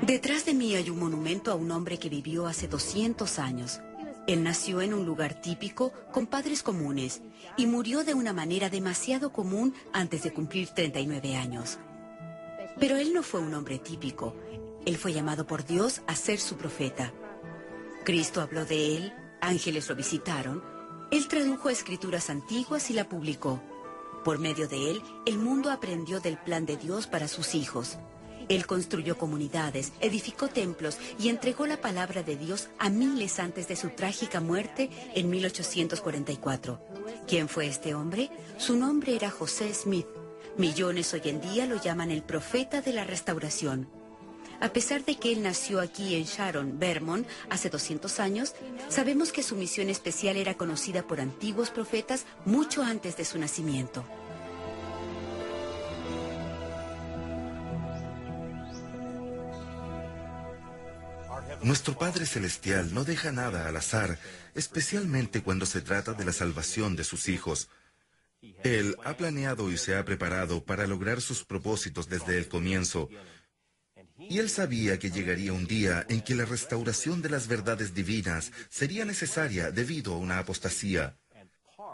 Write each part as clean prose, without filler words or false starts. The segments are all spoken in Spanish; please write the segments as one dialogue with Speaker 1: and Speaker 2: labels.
Speaker 1: Detrás de mí hay un monumento a un hombre que vivió hace 200 años. Él nació en un lugar típico, con padres comunes, y murió de una manera demasiado común antes de cumplir 39 años. Pero él no fue un hombre típico. Él fue llamado por Dios a ser su profeta. Cristo habló de él, ángeles lo visitaron, él tradujo escrituras antiguas y la publicó. Por medio de él, el mundo aprendió del plan de Dios para sus hijos. Él construyó comunidades, edificó templos y entregó la palabra de Dios a miles antes de su trágica muerte en 1844. ¿Quién fue este hombre? Su nombre era José Smith. Millones hoy en día lo llaman el profeta de la restauración. A pesar de que él nació aquí en Sharon, Vermont, hace 200 años, sabemos que su misión especial era conocida por antiguos profetas mucho antes de su nacimiento.
Speaker 2: Nuestro Padre Celestial no deja nada al azar, especialmente cuando se trata de la salvación de sus hijos. Él ha planeado y se ha preparado para lograr sus propósitos desde el comienzo. Y él sabía que llegaría un día en que la restauración de las verdades divinas sería necesaria debido a una apostasía.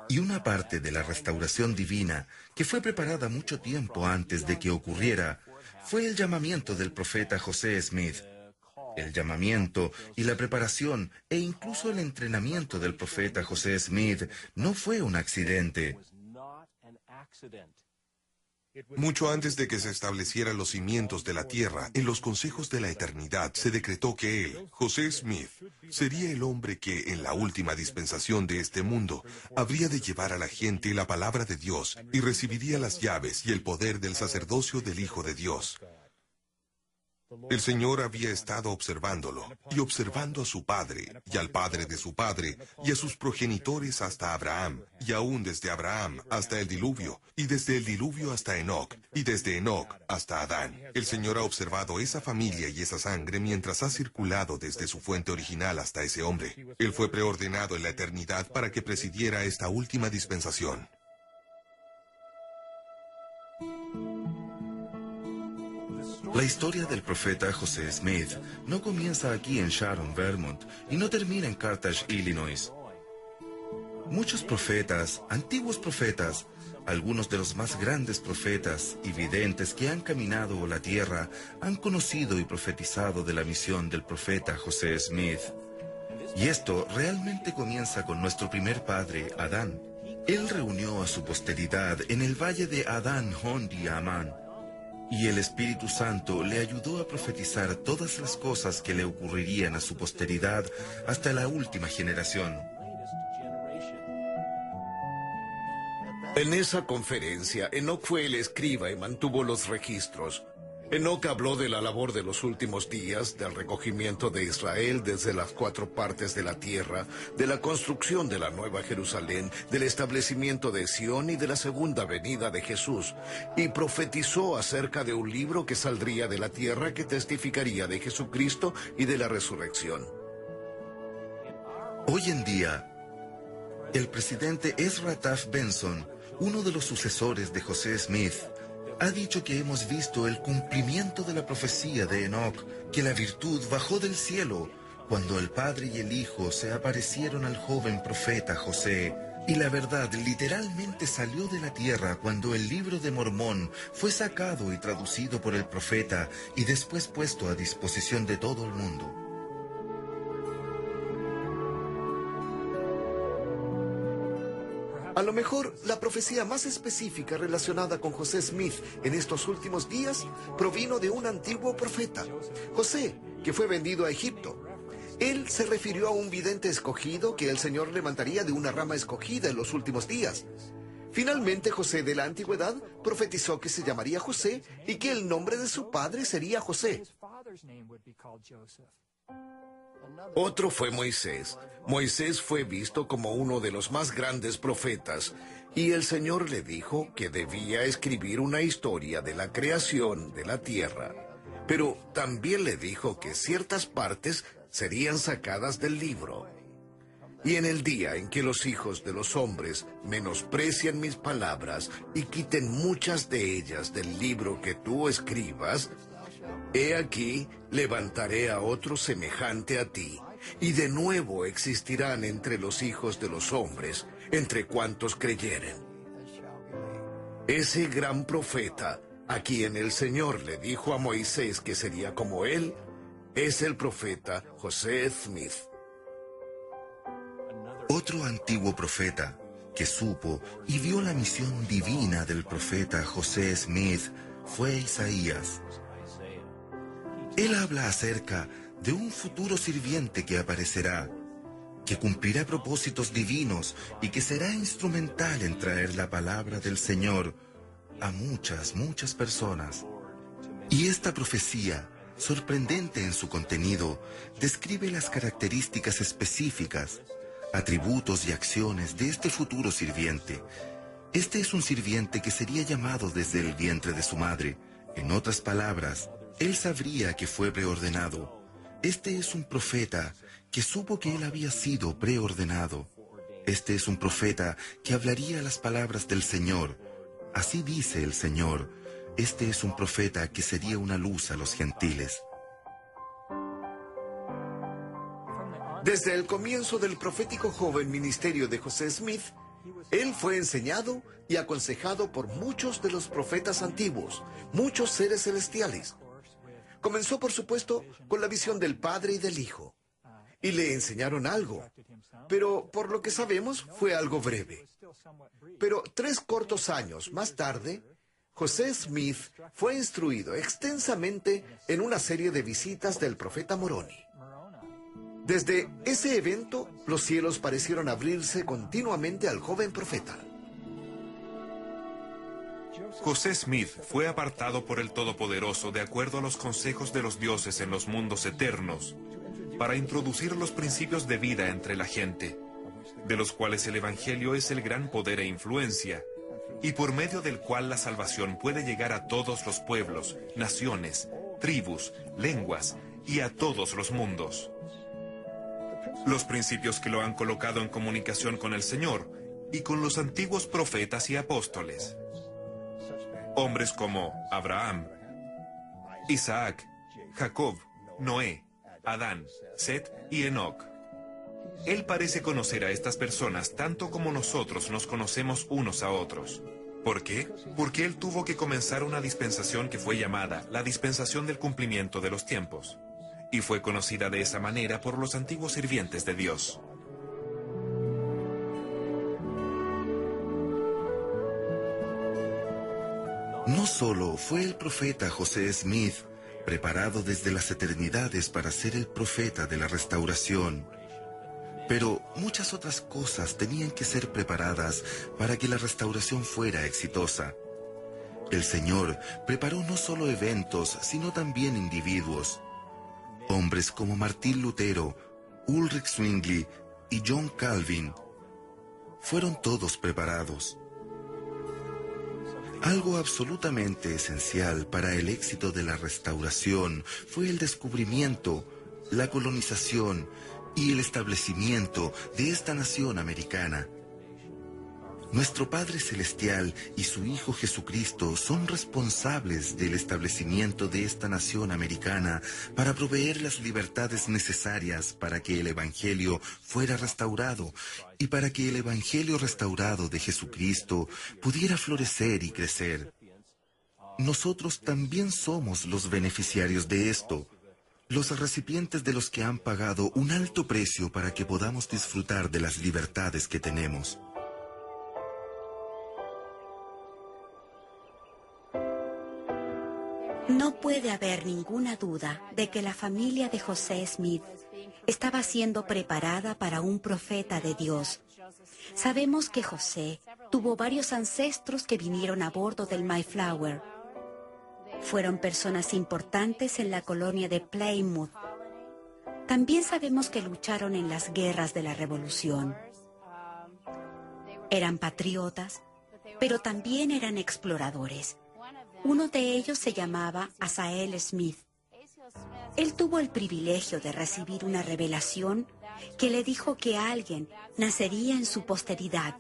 Speaker 2: Y una parte de la restauración divina, que fue preparada mucho tiempo antes de que ocurriera, fue el llamamiento del profeta José Smith. El llamamiento y la preparación e incluso el entrenamiento del profeta José Smith no fue un accidente.
Speaker 3: Mucho antes de que se establecieran los cimientos de la tierra, en los consejos de la eternidad se decretó que él, José Smith, sería el hombre que, en la última dispensación de este mundo, habría de llevar a la gente la palabra de Dios y recibiría las llaves y el poder del sacerdocio del Hijo de Dios. El Señor había estado observándolo, y observando a su padre, y al padre de su padre, y a sus progenitores hasta Abraham, y aún desde Abraham hasta el diluvio, y desde el diluvio hasta Enoc, y desde Enoc hasta Adán. El Señor ha observado esa familia y esa sangre mientras ha circulado desde su fuente original hasta ese hombre. Él fue preordenado en la eternidad para que presidiera esta última dispensación.
Speaker 2: La historia del profeta José Smith no comienza aquí en Sharon, Vermont, y no termina en Carthage, Illinois. Muchos profetas, antiguos profetas, algunos de los más grandes profetas y videntes que han caminado la tierra, han conocido y profetizado de la misión del profeta José Smith. Y esto realmente comienza con nuestro primer padre, Adán. Él reunió a su posteridad en el valle de Adán, Hondi, Amán. Y el Espíritu Santo le ayudó a profetizar todas las cosas que le ocurrirían a su posteridad hasta la última generación.
Speaker 4: En esa conferencia, Enoc fue el escriba y mantuvo los registros. Enoc habló de la labor de los últimos días, del recogimiento de Israel desde las 4 partes de la tierra, de la construcción de la Nueva Jerusalén, del establecimiento de Sión y de la segunda venida de Jesús, y profetizó acerca de un libro que saldría de la tierra que testificaría de Jesucristo y de la resurrección.
Speaker 2: Hoy en día, el presidente Ezra Taft Benson, uno de los sucesores de José Smith, ha dicho que hemos visto el cumplimiento de la profecía de Enoc, que la virtud bajó del cielo cuando el Padre y el Hijo se aparecieron al joven profeta José. Y la verdad literalmente salió de la tierra cuando el libro de Mormón fue sacado y traducido por el profeta y después puesto a disposición de todo el mundo.
Speaker 5: A lo mejor, la profecía más específica relacionada con José Smith en estos últimos días provino de un antiguo profeta, José, que fue vendido a Egipto. Él se refirió a un vidente escogido que el Señor levantaría de una rama escogida en los últimos días. Finalmente, José de la antigüedad profetizó que se llamaría José y que el nombre de su padre sería José.
Speaker 4: Otro fue Moisés. Moisés fue visto como uno de los más grandes profetas, y el Señor le dijo que debía escribir una historia de la creación de la tierra. Pero también le dijo que ciertas partes serían sacadas del libro. Y en el día en que los hijos de los hombres menosprecian mis palabras y quiten muchas de ellas del libro que tú escribas, He aquí, levantaré a otro semejante a ti, y de nuevo existirán entre los hijos de los hombres, entre cuantos creyeren. Ese gran profeta, a quien el Señor le dijo a Moisés que sería como él, es el profeta José Smith.
Speaker 2: Otro antiguo profeta que supo y vio la misión divina del profeta José Smith fue Isaías. Él habla acerca de un futuro sirviente que aparecerá, que cumplirá propósitos divinos y que será instrumental en traer la palabra del Señor a muchas, muchas personas. Y esta profecía, sorprendente en su contenido, describe las características específicas, atributos y acciones de este futuro sirviente. Este es un sirviente que sería llamado desde el vientre de su madre. En otras palabras, él sabría que fue preordenado. Este es un profeta que supo que él había sido preordenado. Este es un profeta que hablaría las palabras del Señor. Así dice el Señor. Este es un profeta que sería una luz a los gentiles.
Speaker 5: Desde el comienzo del profético joven ministerio de José Smith, él fue enseñado y aconsejado por muchos de los profetas antiguos, muchos seres celestiales. Comenzó, por supuesto, con la visión del Padre y del Hijo. Y le enseñaron algo, pero por lo que sabemos fue algo breve. Pero 3 cortos años más tarde, José Smith fue instruido extensamente en una serie de visitas del profeta Moroni. Desde ese evento, los cielos parecieron abrirse continuamente al joven profeta.
Speaker 6: José Smith fue apartado por el Todopoderoso de acuerdo a los consejos de los dioses en los mundos eternos, para introducir los principios de vida entre la gente, de los cuales el Evangelio es el gran poder e influencia, y por medio del cual la salvación puede llegar a todos los pueblos, naciones, tribus, lenguas y a todos los mundos. Los principios que lo han colocado en comunicación con el Señor y con los antiguos profetas y apóstoles. Hombres como Abraham, Isaac, Jacob, Noé, Adán, Set y Enoc. Él parece conocer a estas personas tanto como nosotros nos conocemos unos a otros. ¿Por qué? Porque él tuvo que comenzar una dispensación que fue llamada la dispensación del cumplimiento de los tiempos, y fue conocida de esa manera por los antiguos sirvientes de Dios.
Speaker 2: No solo fue el profeta José Smith preparado desde las eternidades para ser el profeta de la restauración, pero muchas otras cosas tenían que ser preparadas para que la restauración fuera exitosa. El Señor preparó no solo eventos, sino también individuos. Hombres como Martín Lutero, Ulrich Zwingli y John Calvin fueron todos preparados. Algo absolutamente esencial para el éxito de la restauración fue el descubrimiento, la colonización y el establecimiento de esta nación americana. Nuestro Padre Celestial y su Hijo Jesucristo son responsables del establecimiento de esta nación americana para proveer las libertades necesarias para que el Evangelio fuera restaurado y para que el Evangelio restaurado de Jesucristo pudiera florecer y crecer. Nosotros también somos los beneficiarios de esto, los recipientes de los que han pagado un alto precio para que podamos disfrutar de las libertades que tenemos.
Speaker 1: No puede haber ninguna duda de que la familia de José Smith estaba siendo preparada para un profeta de Dios. Sabemos que José tuvo varios ancestros que vinieron a bordo del Mayflower. Fueron personas importantes en la colonia de Plymouth. También sabemos que lucharon en las guerras de la Revolución. Eran patriotas, pero también eran exploradores. Uno de ellos se llamaba Asael Smith. Él tuvo el privilegio de recibir una revelación que le dijo que alguien nacería en su posteridad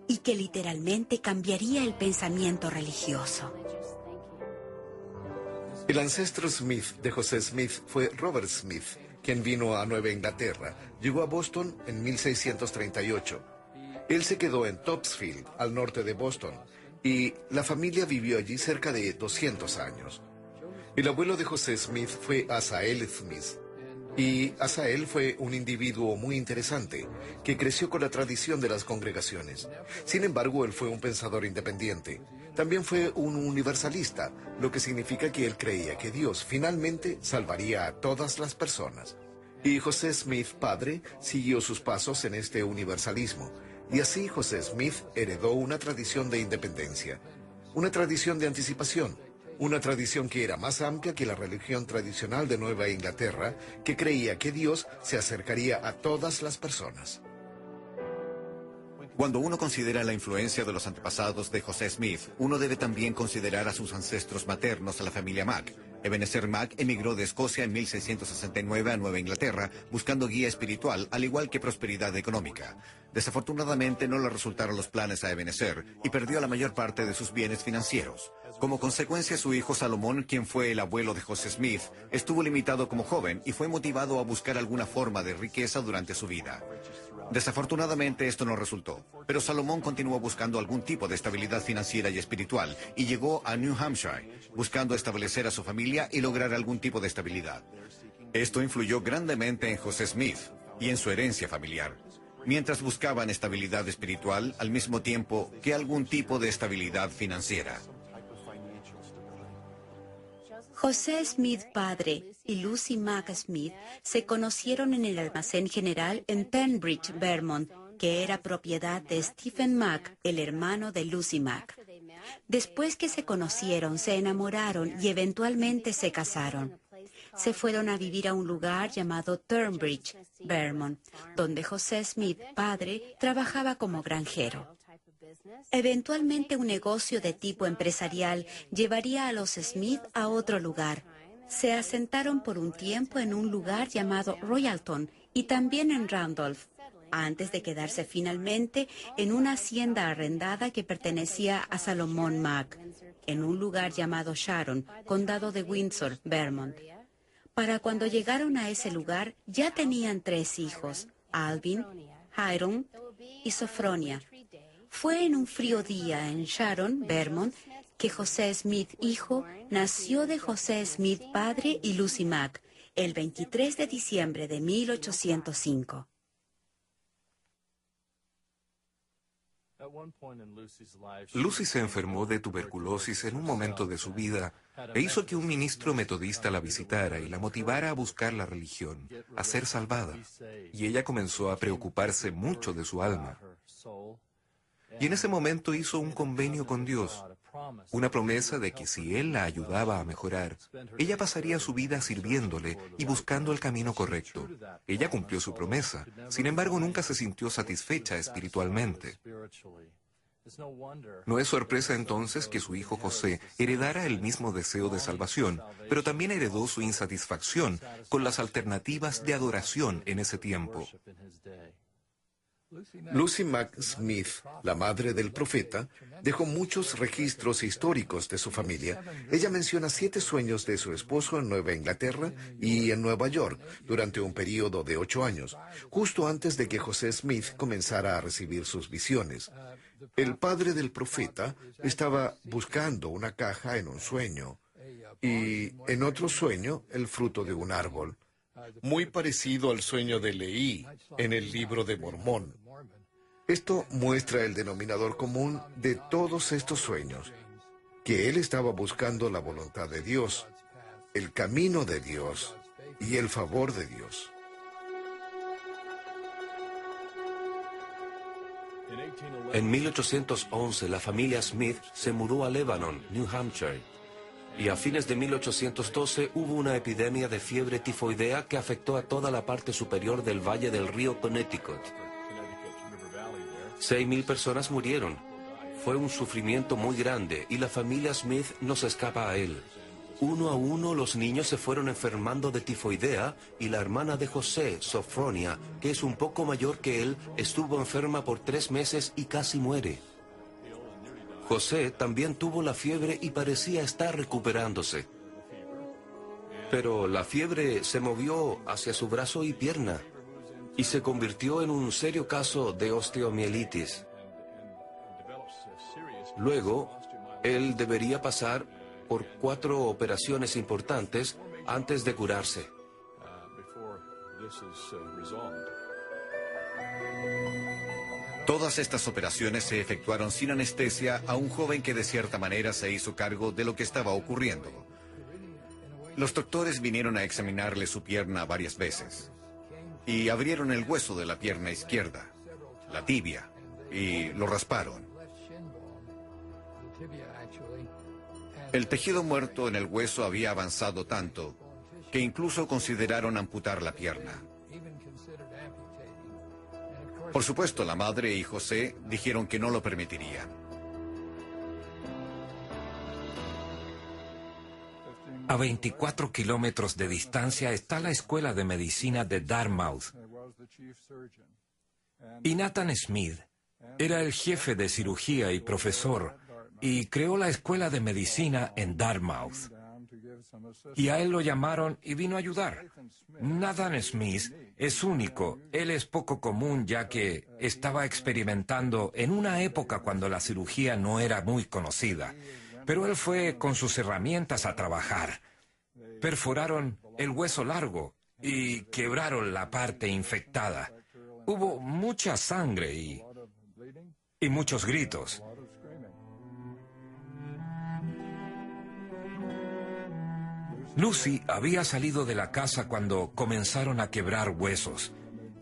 Speaker 1: y que literalmente cambiaría el pensamiento religioso.
Speaker 5: El ancestro Smith de José Smith fue Robert Smith, quien vino a Nueva Inglaterra. Llegó a Boston en 1638. Él se quedó en Topsfield, al norte de Boston, y la familia vivió allí cerca de 200 años. El abuelo de José Smith fue Asael Smith. Y Asael fue un individuo muy interesante, que creció con la tradición de las congregaciones. Sin embargo, él fue un pensador independiente. También fue un universalista, lo que significa que él creía que Dios finalmente salvaría a todas las personas. Y José Smith, padre, siguió sus pasos en este universalismo. Y así José Smith heredó una tradición de independencia, una tradición de anticipación, una tradición que era más amplia que la religión tradicional de Nueva Inglaterra, que creía que Dios se acercaría a todas las personas.
Speaker 7: Cuando uno considera la influencia de los antepasados de José Smith, uno debe también considerar a sus ancestros maternos, a la familia Mack. Ebenezer Mack emigró de Escocia en 1669 a Nueva Inglaterra buscando guía espiritual, al igual que prosperidad económica. Desafortunadamente no le resultaron los planes a Ebenezer y perdió la mayor parte de sus bienes financieros. Como consecuencia, su hijo Salomón, quien fue el abuelo de José Smith, estuvo limitado como joven y fue motivado a buscar alguna forma de riqueza durante su vida. Desafortunadamente esto no resultó, pero Salomón continuó buscando algún tipo de estabilidad financiera y espiritual y llegó a New Hampshire, buscando establecer a su familia y lograr algún tipo de estabilidad. Esto influyó grandemente en José Smith y en su herencia familiar, mientras buscaban estabilidad espiritual al mismo tiempo que algún tipo de estabilidad financiera.
Speaker 1: José Smith padre y Lucy Mack Smith se conocieron en el almacén general en Tunbridge, Vermont, que era propiedad de Stephen Mack, el hermano de Lucy Mack. Después que se conocieron, se enamoraron y eventualmente se casaron. Se fueron a vivir a un lugar llamado Tunbridge, Vermont, donde José Smith padre trabajaba como granjero. Eventualmente un negocio de tipo empresarial llevaría a los Smith a otro lugar. Se asentaron por un tiempo en un lugar llamado Royalton y también en Randolph, antes de quedarse finalmente en una hacienda arrendada que pertenecía a Salomón Mack, en un lugar llamado Sharon, condado de Windsor, Vermont. Para cuando llegaron a ese lugar ya tenían 3 hijos, Alvin, Hiram y Sophronia. Fue en un frío día en Sharon, Vermont, que José Smith hijo nació de José Smith padre y Lucy Mack, el 23 de diciembre de 1805.
Speaker 6: Lucy se enfermó de tuberculosis en un momento de su vida e hizo que un ministro metodista la visitara y la motivara a buscar la religión, a ser salvada. Y ella comenzó a preocuparse mucho de su alma. Y en ese momento hizo un convenio con Dios, una promesa de que si Él la ayudaba a mejorar, ella pasaría su vida sirviéndole y buscando el camino correcto. Ella cumplió su promesa, sin embargo nunca se sintió satisfecha espiritualmente. No es sorpresa entonces que su hijo José heredara el mismo deseo de salvación, pero también heredó su insatisfacción con las alternativas de adoración en ese tiempo.
Speaker 5: Lucy Mack Smith, la madre del profeta, dejó muchos registros históricos de su familia. Ella menciona 7 sueños de su esposo en Nueva Inglaterra y en Nueva York durante un periodo de 8 años, justo antes de que José Smith comenzara a recibir sus visiones. El padre del profeta estaba buscando una caja en un sueño y en otro sueño el fruto de un árbol, muy parecido al sueño de Leí en el libro de Mormón. Esto muestra el denominador común de todos estos sueños, que él estaba buscando la voluntad de Dios, el camino de Dios y el favor de Dios.
Speaker 8: En 1811 la familia Smith se mudó a Lebanon, New Hampshire, y a fines de 1812 hubo una epidemia de fiebre tifoidea que afectó a toda la parte superior del valle del río Connecticut. 6,000 personas murieron. Fue un sufrimiento muy grande y la familia Smith no se escapa a él. Uno a uno los niños se fueron enfermando de tifoidea y la hermana de José, Sophronia, que es un poco mayor que él, estuvo enferma por 3 meses y casi muere. José también tuvo la fiebre y parecía estar recuperándose. Pero la fiebre se movió hacia su brazo y pierna y se convirtió en un serio caso de osteomielitis. Luego, él debería pasar por 4 operaciones importantes antes de curarse.
Speaker 7: Todas estas operaciones se efectuaron sin anestesia a un joven que de cierta manera se hizo cargo de lo que estaba ocurriendo. Los doctores vinieron a examinarle su pierna varias veces y abrieron el hueso de la pierna izquierda, la tibia, y lo rasparon. El tejido muerto en el hueso había avanzado tanto que incluso consideraron amputar la pierna. Por supuesto, la madre y José dijeron que no lo permitirían.
Speaker 9: A 24 kilómetros de distancia está la Escuela de Medicina de Dartmouth. Y Nathan Smith era el jefe de cirugía y profesor, y creó la Escuela de Medicina en Dartmouth. Y a él lo llamaron y vino a ayudar. Nathan Smith es único, él es poco común ya que estaba experimentando en una época cuando la cirugía no era muy conocida. Pero él fue con sus herramientas a trabajar. Perforaron el hueso largo y quebraron la parte infectada. Hubo mucha sangre y muchos gritos. Lucy había salido de la casa cuando comenzaron a quebrar huesos.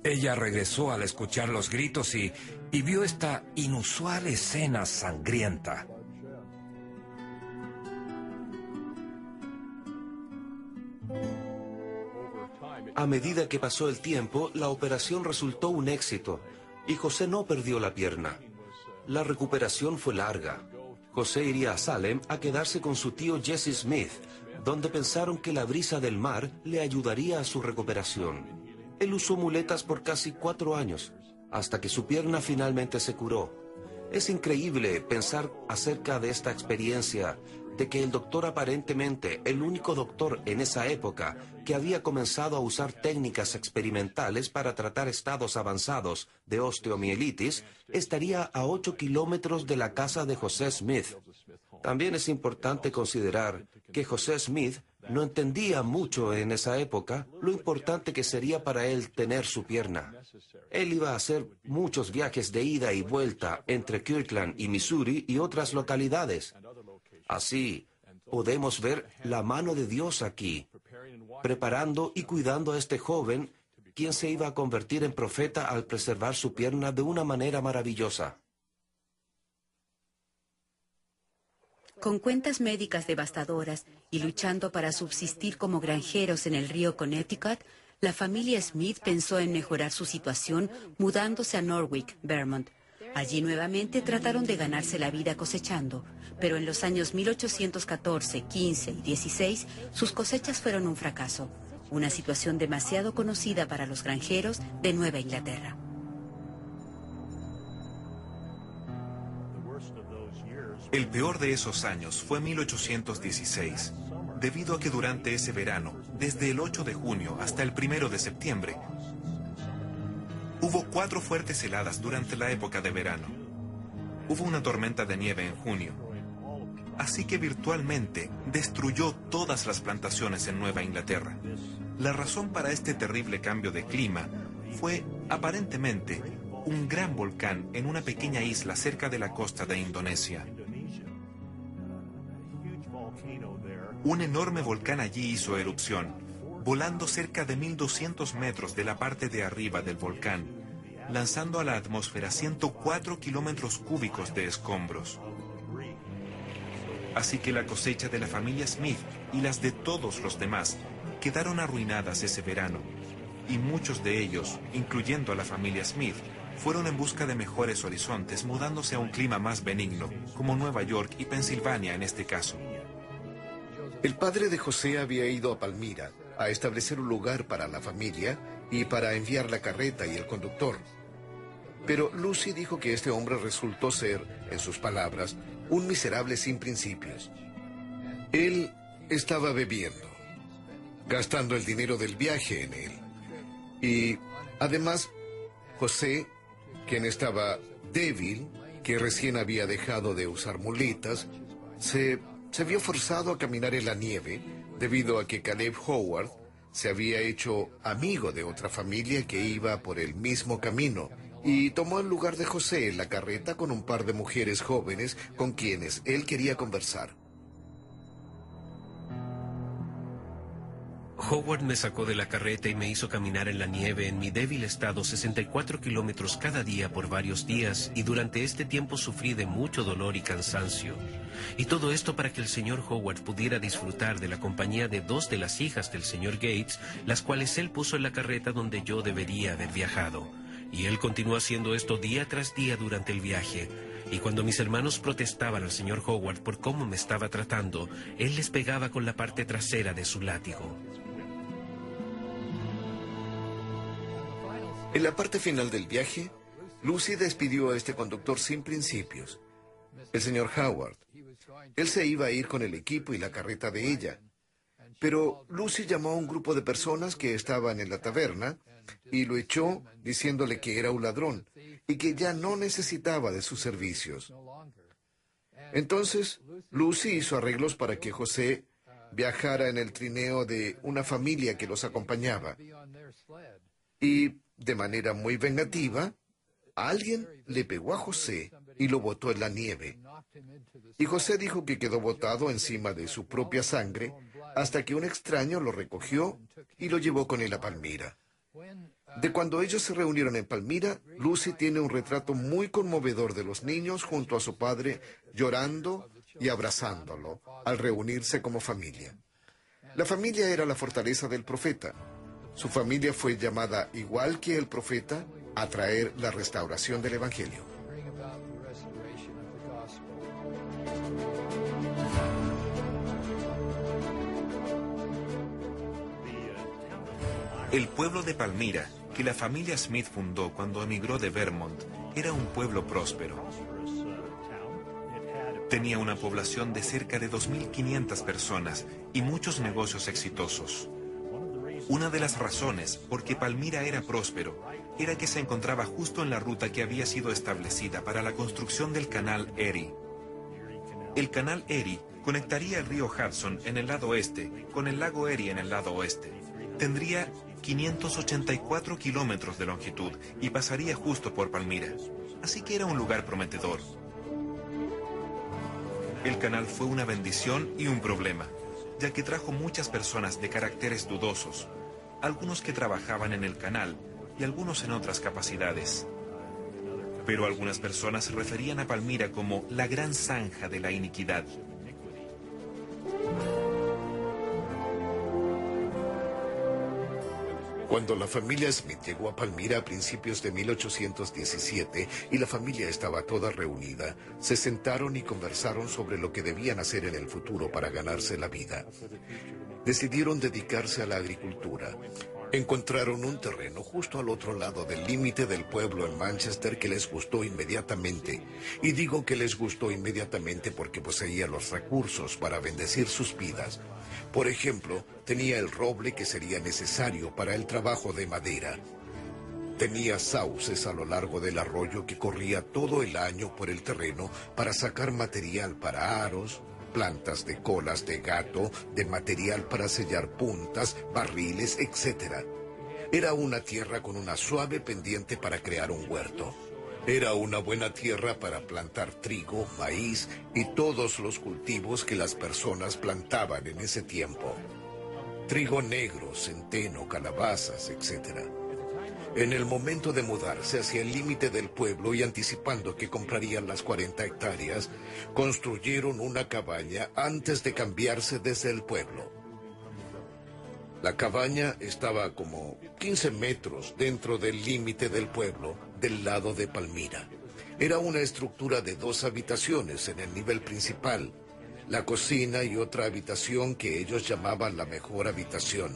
Speaker 9: Ella regresó al escuchar los gritos y vio esta inusual escena sangrienta.
Speaker 8: A medida que pasó el tiempo, la operación resultó un éxito y José no perdió la pierna. La recuperación fue larga. José iría a Salem a quedarse con su tío Jesse Smith, donde pensaron que la brisa del mar le ayudaría a su recuperación. Él usó muletas por casi 4 años, hasta que su pierna finalmente se curó. Es increíble pensar acerca de esta experiencia, de que el doctor, aparentemente el único doctor en esa época que había comenzado a usar técnicas experimentales para tratar estados avanzados de osteomielitis, estaría a 8 kilómetros de la casa de José Smith. También es importante considerar que José Smith no entendía mucho en esa época lo importante que sería para él tener su pierna. Él iba a hacer muchos viajes de ida y vuelta entre Kirtland y Missouri y otras localidades. Así, podemos ver la mano de Dios aquí, preparando y cuidando a este joven, quien se iba a convertir en profeta al preservar su pierna de una manera maravillosa.
Speaker 1: Con cuentas médicas devastadoras y luchando para subsistir como granjeros en el río Connecticut, la familia Smith pensó en mejorar su situación mudándose a Norwich, Vermont. Allí nuevamente trataron de ganarse la vida cosechando, pero en los años 1814, 15 y 16 sus cosechas fueron un fracaso, una situación demasiado conocida para los granjeros de Nueva Inglaterra.
Speaker 6: El peor de esos años fue 1816, debido a que durante ese verano, desde el 8 de junio hasta el 1 de septiembre, hubo 4 fuertes heladas durante la época de verano. Hubo una tormenta de nieve en junio, así que virtualmente destruyó todas las plantaciones en Nueva Inglaterra. La razón para este terrible cambio de clima fue, aparentemente, un gran volcán en una pequeña isla cerca de la costa de Indonesia. Un enorme volcán allí hizo erupción, volando cerca de 1200 metros de la parte de arriba del volcán, lanzando a la atmósfera 104 kilómetros cúbicos de escombros. Así que la cosecha de la familia Smith y las de todos los demás quedaron arruinadas ese verano, y muchos de ellos, incluyendo a la familia Smith, fueron en busca de mejores horizontes, mudándose a un clima más benigno, como Nueva York y Pensilvania en este caso.
Speaker 5: El padre de José había ido a Palmira a establecer un lugar para la familia y para enviar la carreta y el conductor. Pero Lucy dijo que este hombre resultó ser, en sus palabras, un miserable sin principios. Él estaba bebiendo.
Speaker 4: gastando el dinero del viaje en él. Y además, José, quien estaba débil, que recién había dejado de usar muletas, se vio forzado a caminar en la nieve debido a que Caleb Howard se había hecho amigo de otra familia que iba por el mismo camino y tomó el lugar de José en la carreta con un par de mujeres jóvenes con quienes él quería conversar.
Speaker 8: Howard me sacó de la carreta y me hizo caminar en la nieve en mi débil estado 64 kilómetros cada día por varios días, y durante este tiempo sufrí de mucho dolor y cansancio. Y todo esto para que el señor Howard pudiera disfrutar de la compañía de 2 de las hijas del señor Gates, las cuales él puso en la carreta donde yo debería haber viajado. Y él continuó haciendo esto día tras día durante el viaje. Y cuando mis hermanos protestaban al señor Howard por cómo me estaba tratando, él les pegaba con la parte trasera de su látigo.
Speaker 4: En la parte final del viaje, Lucy despidió a este conductor sin principios. El señor Howard. Él se iba a ir con el equipo y la carreta de ella. Pero Lucy llamó a un grupo de personas que estaban en la taberna y lo echó diciéndole que era un ladrón y que ya no necesitaba de sus servicios. Entonces, Lucy hizo arreglos para que José viajara en el trineo de una familia que los acompañaba. Y, de manera muy vengativa, alguien le pegó a José y lo botó en la nieve. Y José dijo que quedó botado encima de su propia sangre hasta que un extraño lo recogió y lo llevó con él a Palmira. De cuando ellos se reunieron en Palmira, Lucy tiene un retrato muy conmovedor de los niños junto a su padre llorando y abrazándolo al reunirse como familia. La familia era la fortaleza del profeta. Su familia fue llamada, igual que el profeta, a traer la restauración del Evangelio.
Speaker 6: El pueblo de Palmira, que la familia Smith fundó cuando emigró de Vermont, era un pueblo próspero. Tenía una población de cerca de 2.500 personas y muchos negocios exitosos. Una de las razones por que Palmira era próspero era que se encontraba justo en la ruta que había sido establecida para la construcción del canal Erie. El canal Erie conectaría el río Hudson en el lado este con el lago Erie en el lado oeste. Tendría 584 kilómetros de longitud y pasaría justo por Palmira, así que era un lugar prometedor. El canal fue una bendición y un problema, ya que trajo muchas personas de caracteres dudosos, algunos que trabajaban en el canal y algunos en otras capacidades. Pero algunas personas se referían a Palmira como la gran zanja de la iniquidad.
Speaker 4: Cuando la familia Smith llegó a Palmira a principios de 1817 y la familia estaba toda reunida, se sentaron y conversaron sobre lo que debían hacer en el futuro para ganarse la vida. Decidieron dedicarse a la agricultura. Encontraron un terreno justo al otro lado del límite del pueblo en Manchester que les gustó inmediatamente. Y digo que les gustó inmediatamente porque poseía los recursos para bendecir sus vidas. Por ejemplo, tenía el roble que sería necesario para el trabajo de madera. Tenía sauces a lo largo del arroyo que corría todo el año por el terreno para sacar material para aros, plantas de colas de gato, de material para sellar puntas, barriles, etc. Era una tierra con una suave pendiente para crear un huerto. Era una buena tierra para plantar trigo, maíz y todos los cultivos que las personas plantaban en ese tiempo. Trigo negro, centeno, calabazas, etc. En el momento de mudarse hacia el límite del pueblo y anticipando que comprarían las 40 hectáreas, construyeron una cabaña antes de cambiarse desde el pueblo. La cabaña estaba como 15 metros dentro del límite del pueblo, del lado de Palmira. Era una estructura de 2 habitaciones en el nivel principal, la cocina y otra habitación que ellos llamaban la mejor habitación.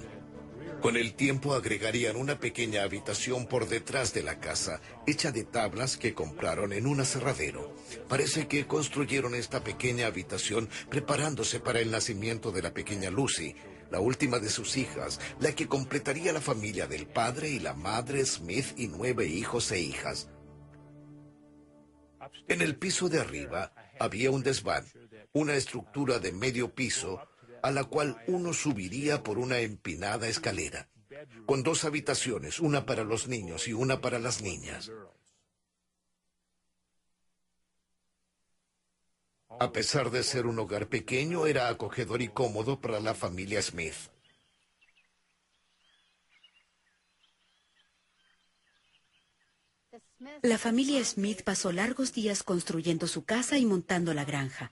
Speaker 4: Con el tiempo agregarían una pequeña habitación por detrás de la casa, hecha de tablas que compraron en un aserradero. Parece que construyeron esta pequeña habitación preparándose para el nacimiento de la pequeña Lucy, la última de sus hijas, la que completaría la familia del padre y la madre Smith y 9 hijos e hijas. En el piso de arriba había un desván, una estructura de medio piso, a la cual uno subiría por una empinada escalera, con 2 habitaciones, una para los niños y una para las niñas. A pesar de ser un hogar pequeño, era acogedor y cómodo para la familia Smith.
Speaker 1: La familia Smith pasó largos días construyendo su casa y montando la granja.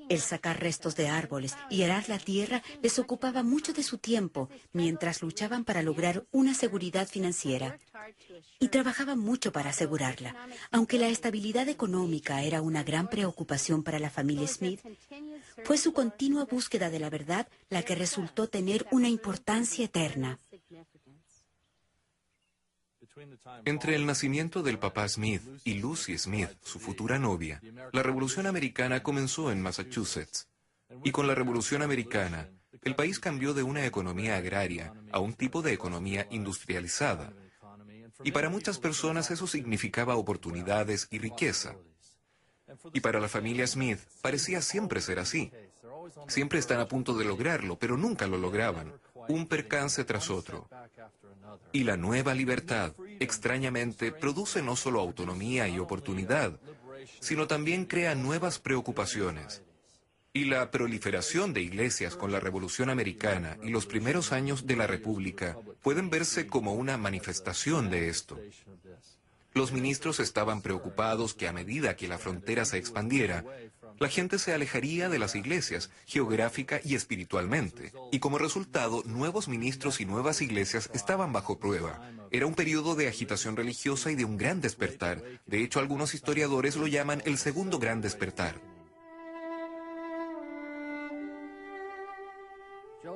Speaker 1: El sacar restos de árboles y arar la tierra les ocupaba mucho de su tiempo mientras luchaban para lograr una seguridad financiera. Y trabajaban mucho para asegurarla. Aunque la estabilidad económica era una gran preocupación para la familia Smith, fue su continua búsqueda de la verdad la que resultó tener una importancia eterna.
Speaker 6: Entre el nacimiento del papá Smith y Lucy Smith, su futura novia, la Revolución Americana comenzó en Massachusetts. Y con la Revolución Americana, el país cambió de una economía agraria a un tipo de economía industrializada. Y para muchas personas eso significaba oportunidades y riqueza. Y para la familia Smith parecía siempre ser así. Siempre están a punto de lograrlo, pero nunca lo lograban. Un percance tras otro. Y la nueva libertad, extrañamente, produce no solo autonomía y oportunidad, sino también crea nuevas preocupaciones. Y la proliferación de iglesias con la Revolución Americana y los primeros años de la República pueden verse como una manifestación de esto. Los ministros estaban preocupados que a medida que la frontera se expandiera, la gente se alejaría de las iglesias, geográfica y espiritualmente. Y como resultado, nuevos ministros y nuevas iglesias estaban bajo prueba. Era un periodo de agitación religiosa y de un gran despertar. De hecho, algunos historiadores lo llaman el segundo gran despertar.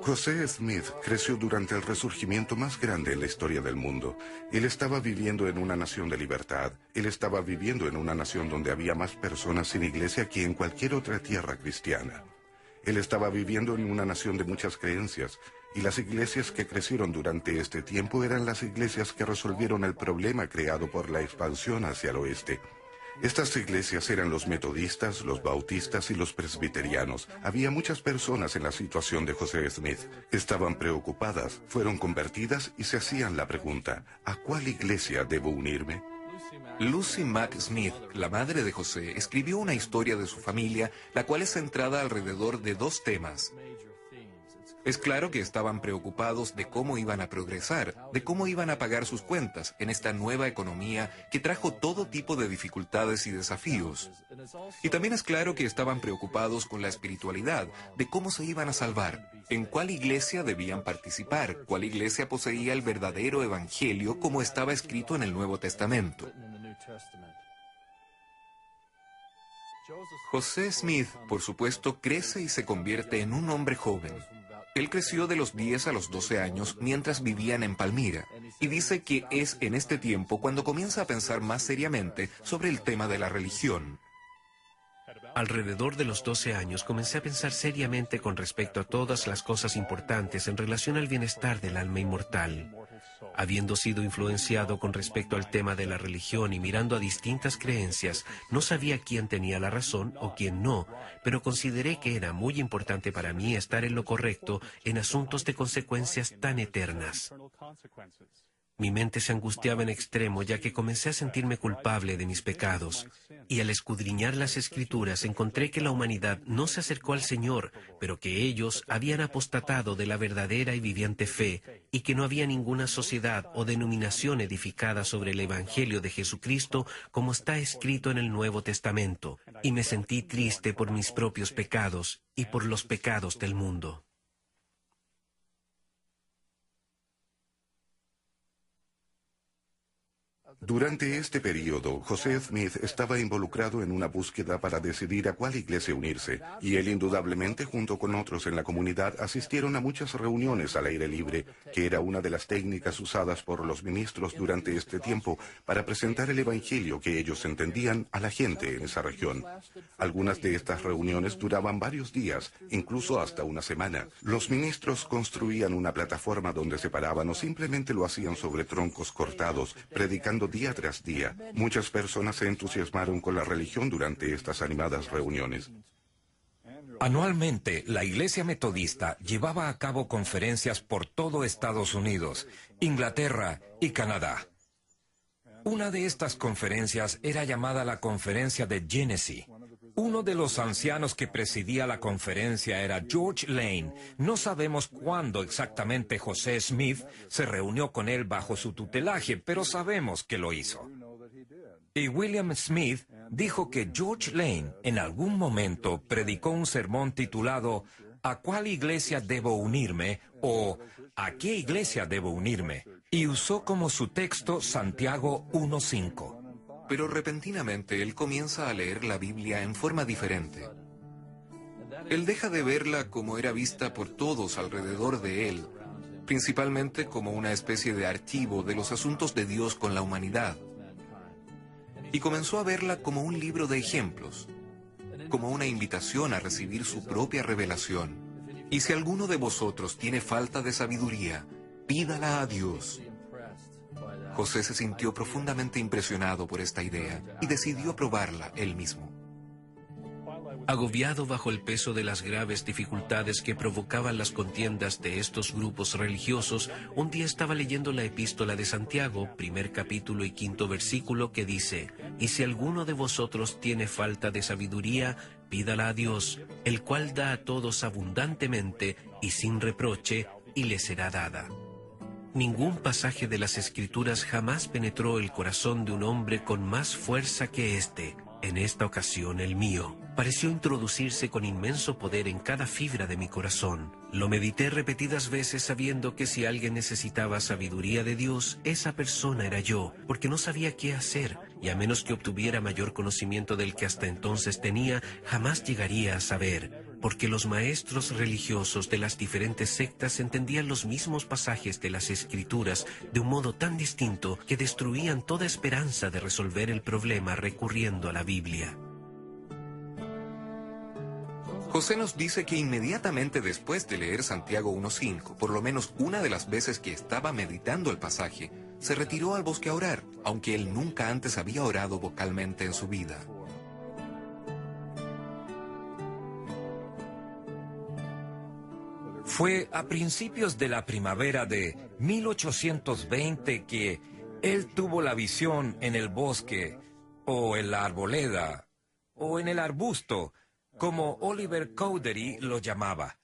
Speaker 3: José Smith creció durante el resurgimiento más grande en la historia del mundo. Él estaba viviendo en una nación de libertad. Él estaba viviendo en una nación donde había más personas sin iglesia que en cualquier otra tierra cristiana. Él estaba viviendo en una nación de muchas creencias, y las iglesias que crecieron durante este tiempo eran las iglesias que resolvieron el problema creado por la expansión hacia el oeste. Estas iglesias eran los metodistas, los bautistas y los presbiterianos. Había muchas personas en la situación de José Smith. Estaban preocupadas, fueron convertidas y se hacían la pregunta, ¿a cuál iglesia debo unirme?
Speaker 6: Lucy Mack Smith, la madre de José, escribió una historia de su familia, la cual es centrada alrededor de 2 temas. Es claro que estaban preocupados de cómo iban a progresar, de cómo iban a pagar sus cuentas en esta nueva economía que trajo todo tipo de dificultades y desafíos. Y también es claro que estaban preocupados con la espiritualidad, de cómo se iban a salvar, en cuál iglesia debían participar, cuál iglesia poseía el verdadero evangelio como estaba escrito en el Nuevo Testamento. José Smith, por supuesto, crece y se convierte en un hombre joven. Él creció de los 10 a los 12 años mientras vivían en Palmira, y dice que es en este tiempo cuando comienza a pensar más seriamente sobre el tema de la religión.
Speaker 10: Alrededor de los 12 años comencé a pensar seriamente con respecto a todas las cosas importantes en relación al bienestar del alma inmortal. Habiendo sido influenciado con respecto al tema de la religión y mirando a distintas creencias, no sabía quién tenía la razón o quién no, pero consideré que era muy importante para mí estar en lo correcto en asuntos de consecuencias tan eternas. Mi mente se angustiaba en extremo ya que comencé a sentirme culpable de mis pecados. Y al escudriñar las Escrituras encontré que la humanidad no se acercó al Señor, pero que ellos habían apostatado de la verdadera y viviente fe, y que no había ninguna sociedad o denominación edificada sobre el Evangelio de Jesucristo como está escrito en el Nuevo Testamento. Y me sentí triste por mis propios pecados y por los pecados del mundo.
Speaker 3: Durante este periodo, José Smith estaba involucrado en una búsqueda para decidir a cuál iglesia unirse, y él indudablemente, junto con otros en la comunidad, asistieron a muchas reuniones al aire libre, que era una de las técnicas usadas por los ministros durante este tiempo para presentar el evangelio que ellos entendían a la gente en esa región. Algunas de estas reuniones duraban varios días, incluso hasta una semana. Los ministros construían una plataforma donde se paraban o simplemente lo hacían sobre troncos cortados, predicando día tras día. Muchas personas se entusiasmaron con la religión durante estas animadas reuniones.
Speaker 9: Anualmente, la Iglesia Metodista llevaba a cabo conferencias por todo Estados Unidos, Inglaterra y Canadá. Una de estas conferencias era llamada la Conferencia de Genesee. Uno de los ancianos que presidía la conferencia era George Lane. No sabemos cuándo exactamente José Smith se reunió con él bajo su tutelaje, pero sabemos que lo hizo. Y William Smith dijo que George Lane en algún momento predicó un sermón titulado ¿A cuál iglesia debo unirme? O ¿A qué iglesia debo unirme? Y usó como su texto Santiago 1:5.
Speaker 6: Pero repentinamente él comienza a leer la Biblia en forma diferente. Él deja de verla como era vista por todos alrededor de él, principalmente como una especie de archivo de los asuntos de Dios con la humanidad. Y comenzó a verla como un libro de ejemplos, como una invitación a recibir su propia revelación. Y si alguno de vosotros tiene falta de sabiduría, pídala a Dios. José se sintió profundamente impresionado por esta idea y decidió probarla él mismo.
Speaker 10: Agobiado bajo el peso de las graves dificultades que provocaban las contiendas de estos grupos religiosos, un día estaba leyendo la epístola de Santiago, 1 capítulo y 5 versículo, que dice: «Y si alguno de vosotros tiene falta de sabiduría, pídala a Dios, el cual da a todos abundantemente y sin reproche, y le será dada». Ningún pasaje de las Escrituras jamás penetró el corazón de un hombre con más fuerza que este, en esta ocasión el mío. Pareció introducirse con inmenso poder en cada fibra de mi corazón. Lo medité repetidas veces sabiendo que si alguien necesitaba sabiduría de Dios, esa persona era yo, porque no sabía qué hacer, y a menos que obtuviera mayor conocimiento del que hasta entonces tenía, jamás llegaría a saber, porque los maestros religiosos de las diferentes sectas entendían los mismos pasajes de las Escrituras de un modo tan distinto que destruían toda esperanza de resolver el problema recurriendo a la Biblia.
Speaker 6: José nos dice que inmediatamente después de leer Santiago 1:5, por lo menos una de las veces que estaba meditando el pasaje, se retiró al bosque a orar, aunque él nunca antes había orado vocalmente en su vida.
Speaker 9: Fue a principios de la primavera de 1820 que él tuvo la visión en el bosque, o en la arboleda, o en el arbusto, como Oliver Cowdery lo llamaba.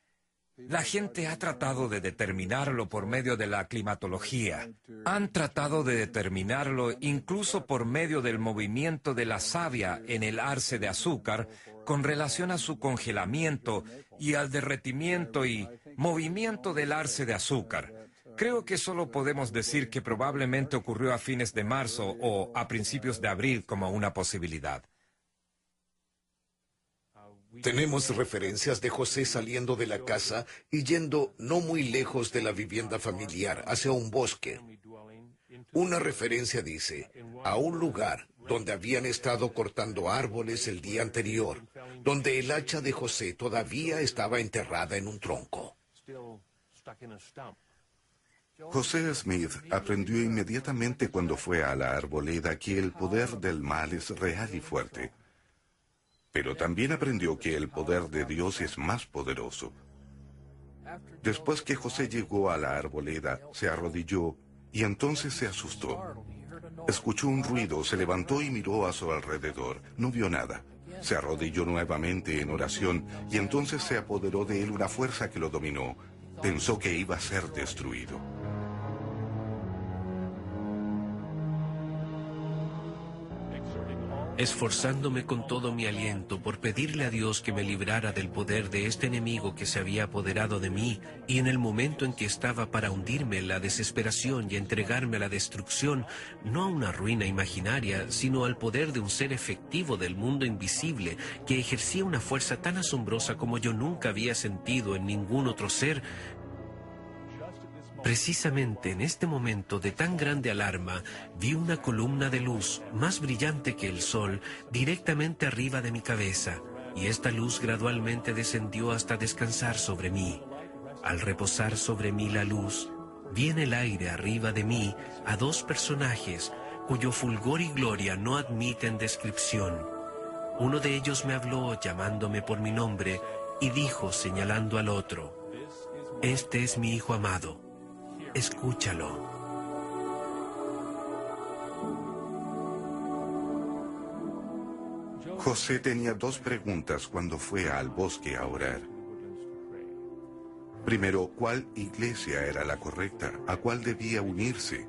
Speaker 9: La gente ha tratado de determinarlo por medio de la climatología. Han tratado de determinarlo incluso por medio del movimiento de la savia en el arce de azúcar con relación a su congelamiento y al derretimiento y movimiento del arce de azúcar. Creo que solo podemos decir que probablemente ocurrió a fines de marzo o a principios de abril como una posibilidad.
Speaker 4: Tenemos referencias de José saliendo de la casa y yendo no muy lejos de la vivienda familiar, hacia un bosque. Una referencia dice, a un lugar donde habían estado cortando árboles el día anterior, donde el hacha de José todavía estaba enterrada en un tronco.
Speaker 3: José Smith aprendió inmediatamente cuando fue a la arboleda que el poder del mal es real y fuerte. Pero también aprendió que el poder de Dios es más poderoso. Después que José llegó a la arboleda, se arrodilló y entonces se asustó. Escuchó un ruido, se levantó y miró a su alrededor. No vio nada. Se arrodilló nuevamente en oración y entonces se apoderó de él una fuerza que lo dominó. Pensó que iba a ser destruido.
Speaker 10: esforzándome con todo mi aliento por pedirle a Dios que me librara del poder de este enemigo que se había apoderado de mí, y en el momento en que estaba para hundirme en la desesperación y entregarme a la destrucción, no a una ruina imaginaria, sino al poder de un ser efectivo del mundo invisible que ejercía una fuerza tan asombrosa como yo nunca había sentido en ningún otro ser. Precisamente en este momento de tan grande alarma, vi una columna de luz, más brillante que el sol, directamente arriba de mi cabeza, y esta luz gradualmente descendió hasta descansar sobre mí. Al reposar sobre mí la luz, vi en el aire arriba de mí a dos personajes, cuyo fulgor y gloria no admiten descripción. Uno de ellos me habló llamándome por mi nombre, y dijo señalando al otro: «Este es mi hijo amado. Escúchalo».
Speaker 11: José tenía dos preguntas cuando fue al bosque a orar. Primero, ¿cuál iglesia era la correcta? ¿A cuál debía unirse?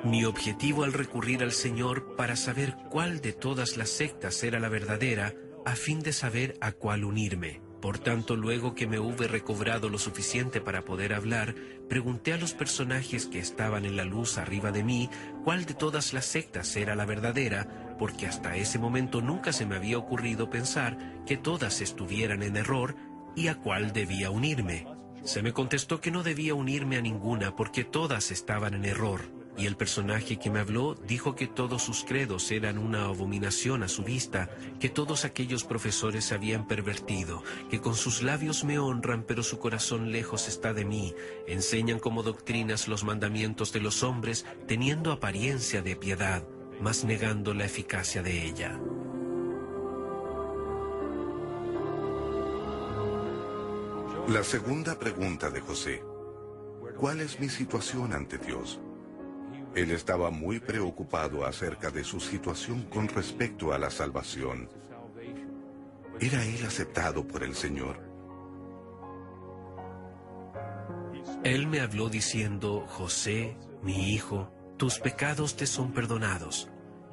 Speaker 10: Mi objetivo al recurrir al Señor para saber cuál de todas las sectas era la verdadera, a fin de saber a cuál unirme. Por tanto, luego que me hube recobrado lo suficiente para poder hablar, pregunté a los personajes que estaban en la luz arriba de mí cuál de todas las sectas era la verdadera, porque hasta ese momento nunca se me había ocurrido pensar que todas estuvieran en error y a cuál debía unirme. Se me contestó que no debía unirme a ninguna porque todas estaban en error. Y el personaje que me habló dijo que todos sus credos eran una abominación a su vista, que todos aquellos profesores se habían pervertido, que con sus labios me honran pero su corazón lejos está de mí, enseñan como doctrinas los mandamientos de los hombres teniendo apariencia de piedad, mas negando la eficacia de ella.
Speaker 11: La segunda pregunta de José: ¿cuál es mi situación ante Dios? Él estaba muy preocupado acerca de su situación con respecto a la salvación. ¿Era él aceptado por el Señor?
Speaker 10: Él me habló diciendo: José, mi hijo, tus pecados te son perdonados.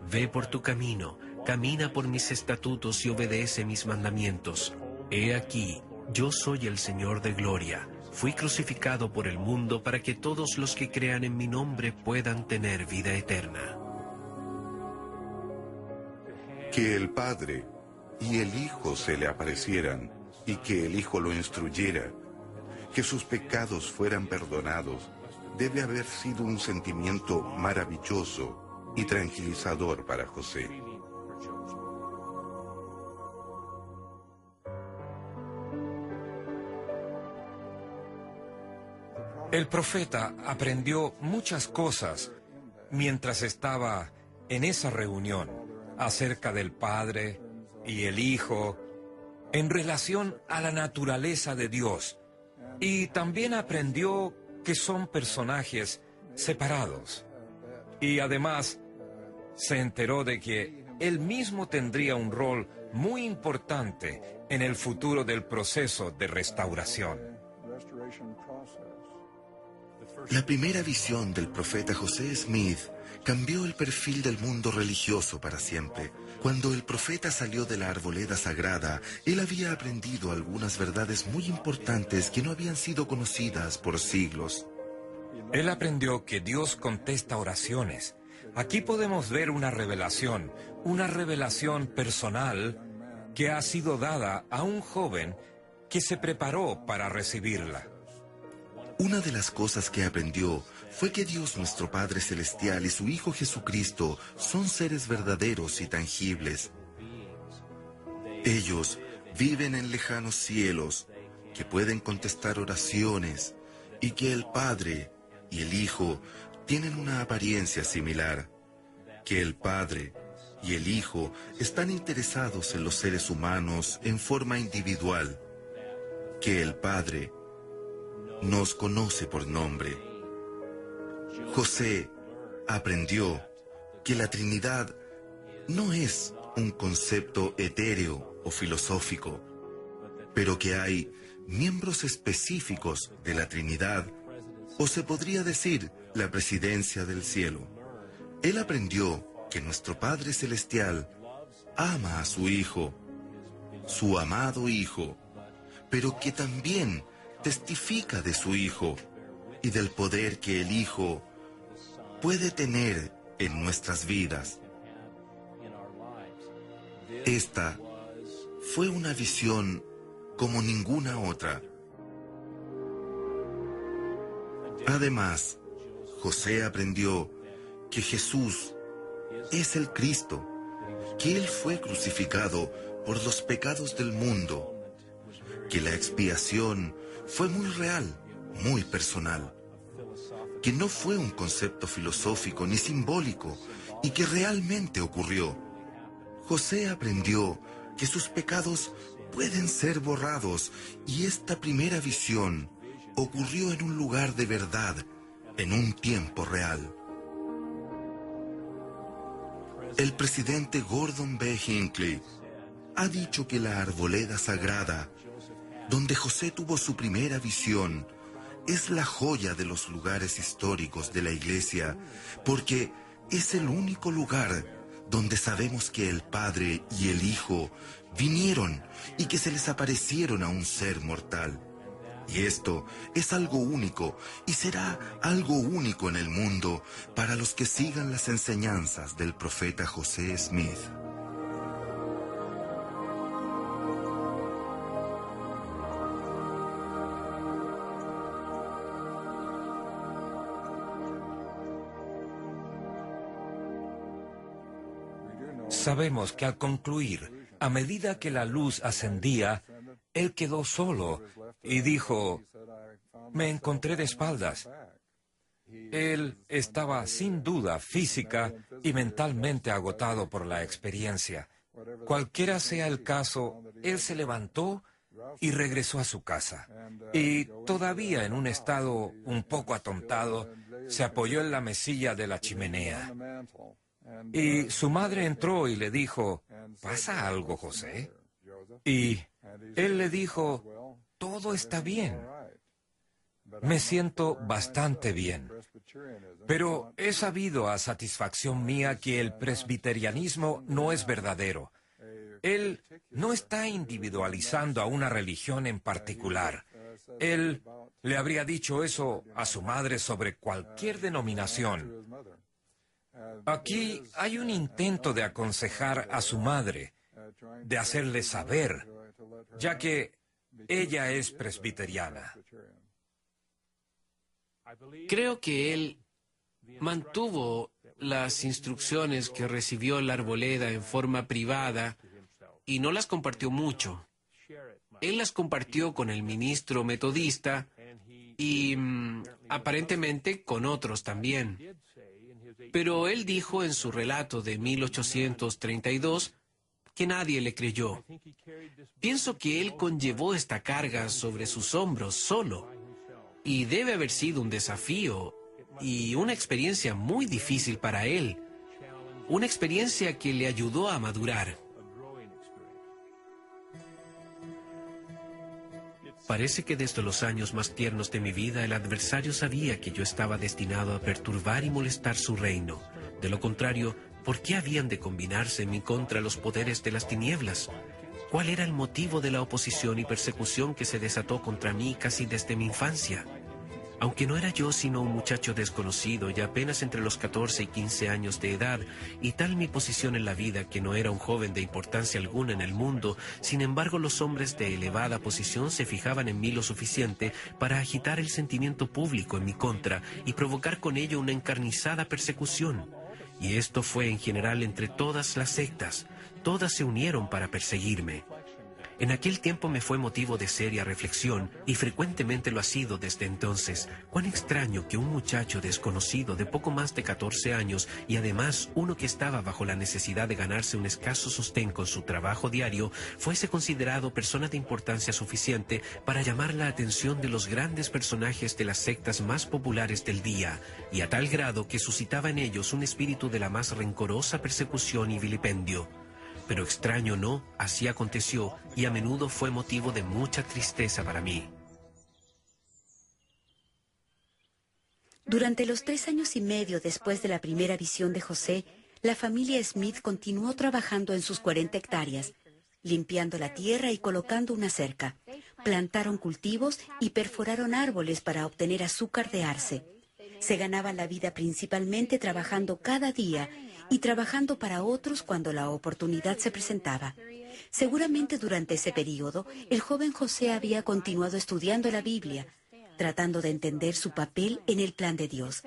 Speaker 10: Ve por tu camino, camina por mis estatutos y obedece mis mandamientos. He aquí, yo soy el Señor de gloria. Fui crucificado por el mundo para que todos los que crean en mi nombre puedan tener vida eterna.
Speaker 11: Que el Padre y el Hijo se le aparecieran y que el Hijo lo instruyera, que sus pecados fueran perdonados, debe haber sido un sentimiento maravilloso y tranquilizador para José.
Speaker 9: El profeta aprendió muchas cosas mientras estaba en esa reunión acerca del Padre y el Hijo en relación a la naturaleza de Dios, y también aprendió que son personajes separados, y además se enteró de que él mismo tendría un rol muy importante en el futuro del proceso de restauración.
Speaker 2: La primera visión del profeta José Smith cambió el perfil del mundo religioso para siempre. Cuando el profeta salió de la arboleda sagrada, él había aprendido algunas verdades muy importantes que no habían sido conocidas por siglos.
Speaker 9: Él aprendió que Dios contesta oraciones. Aquí podemos ver una revelación personal que ha sido dada a un joven que se preparó para recibirla.
Speaker 2: Una de las cosas que aprendió fue que Dios nuestro Padre Celestial y su Hijo Jesucristo son seres verdaderos y tangibles. Ellos viven en lejanos cielos, que pueden contestar oraciones, y que el Padre y el Hijo tienen una apariencia similar, que el Padre y el Hijo están interesados en los seres humanos en forma individual, que el Padre nos conoce por nombre. José aprendió que la Trinidad no es un concepto etéreo o filosófico, pero que hay miembros específicos de la Trinidad, o se podría decir la presidencia del cielo. Él aprendió que nuestro Padre Celestial ama a su Hijo, su amado Hijo, pero que también testifica de su Hijo y del poder que el Hijo puede tener en nuestras vidas. Esta fue una visión como ninguna otra. Además, José aprendió que Jesús es el Cristo, que Él fue crucificado por los pecados del mundo, que la expiación fue muy real, muy personal, que no fue un concepto filosófico ni simbólico y que realmente ocurrió. José aprendió que sus pecados pueden ser borrados y esta primera visión ocurrió en un lugar de verdad, en un tiempo real. El presidente Gordon B. Hinckley ha dicho que la arboleda sagrada, donde José tuvo su primera visión, es la joya de los lugares históricos de la Iglesia, porque es el único lugar donde sabemos que el Padre y el Hijo vinieron y que se les aparecieron a un ser mortal. Y esto es algo único y será algo único en el mundo para los que sigan las enseñanzas del profeta José Smith.
Speaker 9: Sabemos que al concluir, a medida que la luz ascendía, él quedó solo y dijo, me encontré de espaldas. Él estaba sin duda física y mentalmente agotado por la experiencia. Cualquiera sea el caso, él se levantó y regresó a su casa. Y todavía en un estado un poco atontado, se apoyó en la mesilla de la chimenea. Y su madre entró y le dijo, ¿pasa algo, José? Y él le dijo, todo está bien. Me siento bastante bien. Pero he sabido a satisfacción mía que el presbiterianismo no es verdadero. Él no está individualizando a una religión en particular. Él le habría dicho eso a su madre sobre cualquier denominación. Aquí hay un intento de aconsejar a su madre, de hacerle saber, ya que ella es presbiteriana.
Speaker 10: Creo que él mantuvo las instrucciones que recibió la arboleda en forma privada y no las compartió mucho. Él las compartió con el ministro metodista y aparentemente con otros también. Pero él dijo en su relato de 1832 que nadie le creyó. Pienso que él conllevó esta carga sobre sus hombros solo. Y debe haber sido un desafío y una experiencia muy difícil para él. Una experiencia que le ayudó a madurar. Parece que desde los años más tiernos de mi vida el adversario sabía que yo estaba destinado a perturbar y molestar su reino. De lo contrario, ¿por qué habían de combinarse en mi contra los poderes de las tinieblas? ¿Cuál era el motivo de la oposición y persecución que se desató contra mí casi desde mi infancia? Aunque no era yo sino un muchacho desconocido y apenas entre los 14 y 15 años de edad, y tal mi posición en la vida que no era un joven de importancia alguna en el mundo, sin embargo los hombres de elevada posición se fijaban en mí lo suficiente para agitar el sentimiento público en mi contra y provocar con ello una encarnizada persecución. Y esto fue en general entre todas las sectas. Todas se unieron para perseguirme. En aquel tiempo me fue motivo de seria reflexión, y frecuentemente lo ha sido desde entonces. Cuán extraño que un muchacho desconocido de poco más de 14 años, y además uno que estaba bajo la necesidad de ganarse un escaso sostén con su trabajo diario, fuese considerado persona de importancia suficiente para llamar la atención de los grandes personajes de las sectas más populares del día, y a tal grado que suscitaba en ellos un espíritu de la más rencorosa persecución y vilipendio. Pero extraño no, así aconteció, y a menudo fue motivo de mucha tristeza para mí.
Speaker 1: Durante los 3 años y medio después de la primera visión de José, la familia Smith continuó trabajando en sus 40 hectáreas, limpiando la tierra y colocando una cerca. Plantaron cultivos y perforaron árboles para obtener azúcar de arce. Se ganaban la vida principalmente trabajando cada día y trabajando para otros cuando la oportunidad se presentaba. Seguramente durante ese periodo, el joven José había continuado estudiando la Biblia, tratando de entender su papel en el plan de Dios.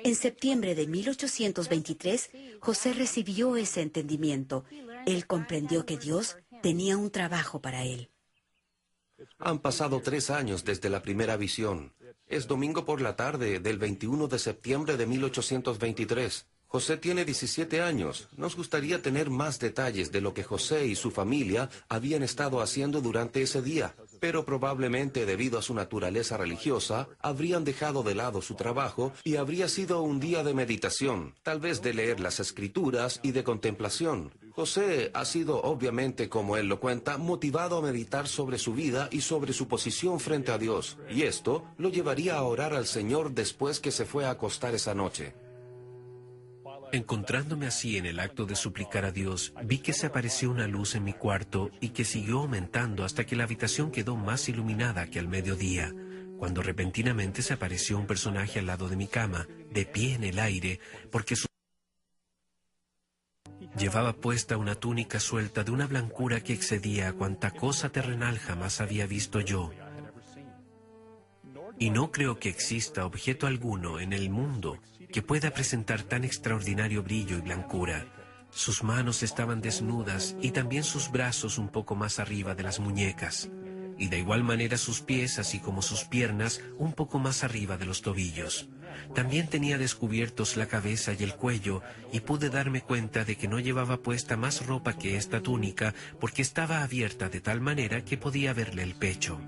Speaker 1: En septiembre de 1823, José recibió ese entendimiento. Él comprendió que Dios tenía un trabajo para él.
Speaker 8: Han pasado 3 años desde la primera visión. Es domingo por la tarde del 21 de septiembre de 1823. José tiene 17 años. Nos gustaría tener más detalles de lo que José y su familia habían estado haciendo durante ese día, pero probablemente debido a su naturaleza religiosa, habrían dejado de lado su trabajo y habría sido un día de meditación, tal vez de leer las escrituras y de contemplación. José ha sido, obviamente, como él lo cuenta, motivado a meditar sobre su vida y sobre su posición frente a Dios, y esto lo llevaría a orar al Señor después que se fue a acostar esa noche.
Speaker 10: Encontrándome así en el acto de suplicar a Dios, vi que se apareció una luz en mi cuarto y que siguió aumentando hasta que la habitación quedó más iluminada que al mediodía, cuando repentinamente se apareció un personaje al lado de mi cama, de pie en el aire, porque llevaba puesta una túnica suelta de una blancura que excedía a cuanta cosa terrenal jamás había visto yo. Y no creo que exista objeto alguno en el mundo que pueda presentar tan extraordinario brillo y blancura. Sus manos estaban desnudas y también sus brazos un poco más arriba de las muñecas, y de igual manera sus pies, así como sus piernas, un poco más arriba de los tobillos. También tenía descubiertos la cabeza y el cuello, y pude darme cuenta de que no llevaba puesta más ropa que esta túnica, porque estaba abierta de tal manera que podía verle el pecho.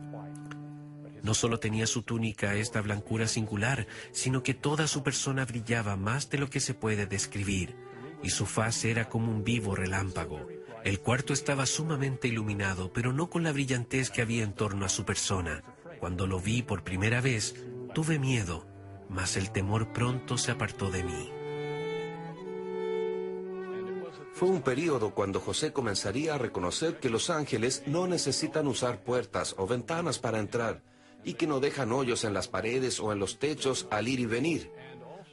Speaker 10: No solo tenía su túnica esta blancura singular, sino que toda su persona brillaba más de lo que se puede describir, y su faz era como un vivo relámpago. El cuarto estaba sumamente iluminado, pero no con la brillantez que había en torno a su persona. Cuando lo vi por primera vez, tuve miedo, mas el temor pronto se apartó de mí.
Speaker 8: Fue un período cuando José comenzaría a reconocer que los ángeles no necesitan usar puertas o ventanas para entrar, y que no dejan hoyos en las paredes o en los techos al ir y venir.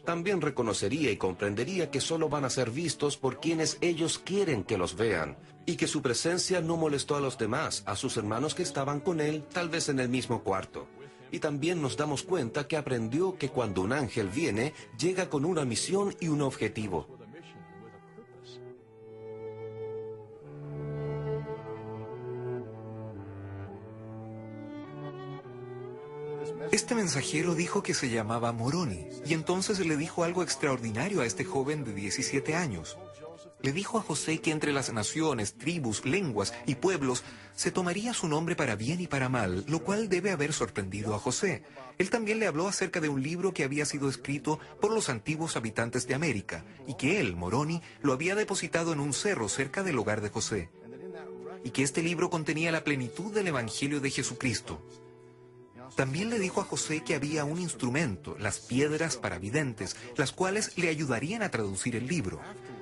Speaker 8: También reconocería y comprendería que solo van a ser vistos por quienes ellos quieren que los vean, y que su presencia no molestó a los demás, a sus hermanos que estaban con él, tal vez en el mismo cuarto. Y también nos damos cuenta que aprendió que cuando un ángel viene, llega con una misión y un objetivo.
Speaker 12: Este mensajero dijo que se llamaba Moroni, y entonces le dijo algo extraordinario a este joven de 17 años. Le dijo a José que entre las naciones, tribus, lenguas y pueblos se tomaría su nombre para bien y para mal, lo cual debe haber sorprendido a José. Él también le habló acerca de un libro que había sido escrito por los antiguos habitantes de América, y que él, Moroni, lo había depositado en un cerro cerca del hogar de José, y que este libro contenía la plenitud del Evangelio de Jesucristo. También le dijo a José que había un instrumento, las piedras para videntes, las cuales le ayudarían a traducir el libro.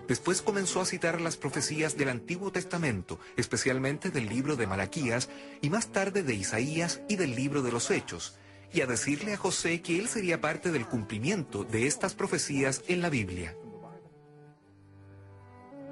Speaker 12: Después comenzó a citar las profecías del Antiguo Testamento, especialmente del libro de Malaquías, y más tarde de Isaías y del libro de los Hechos, y a decirle a José que él sería parte del cumplimiento de estas profecías en la Biblia.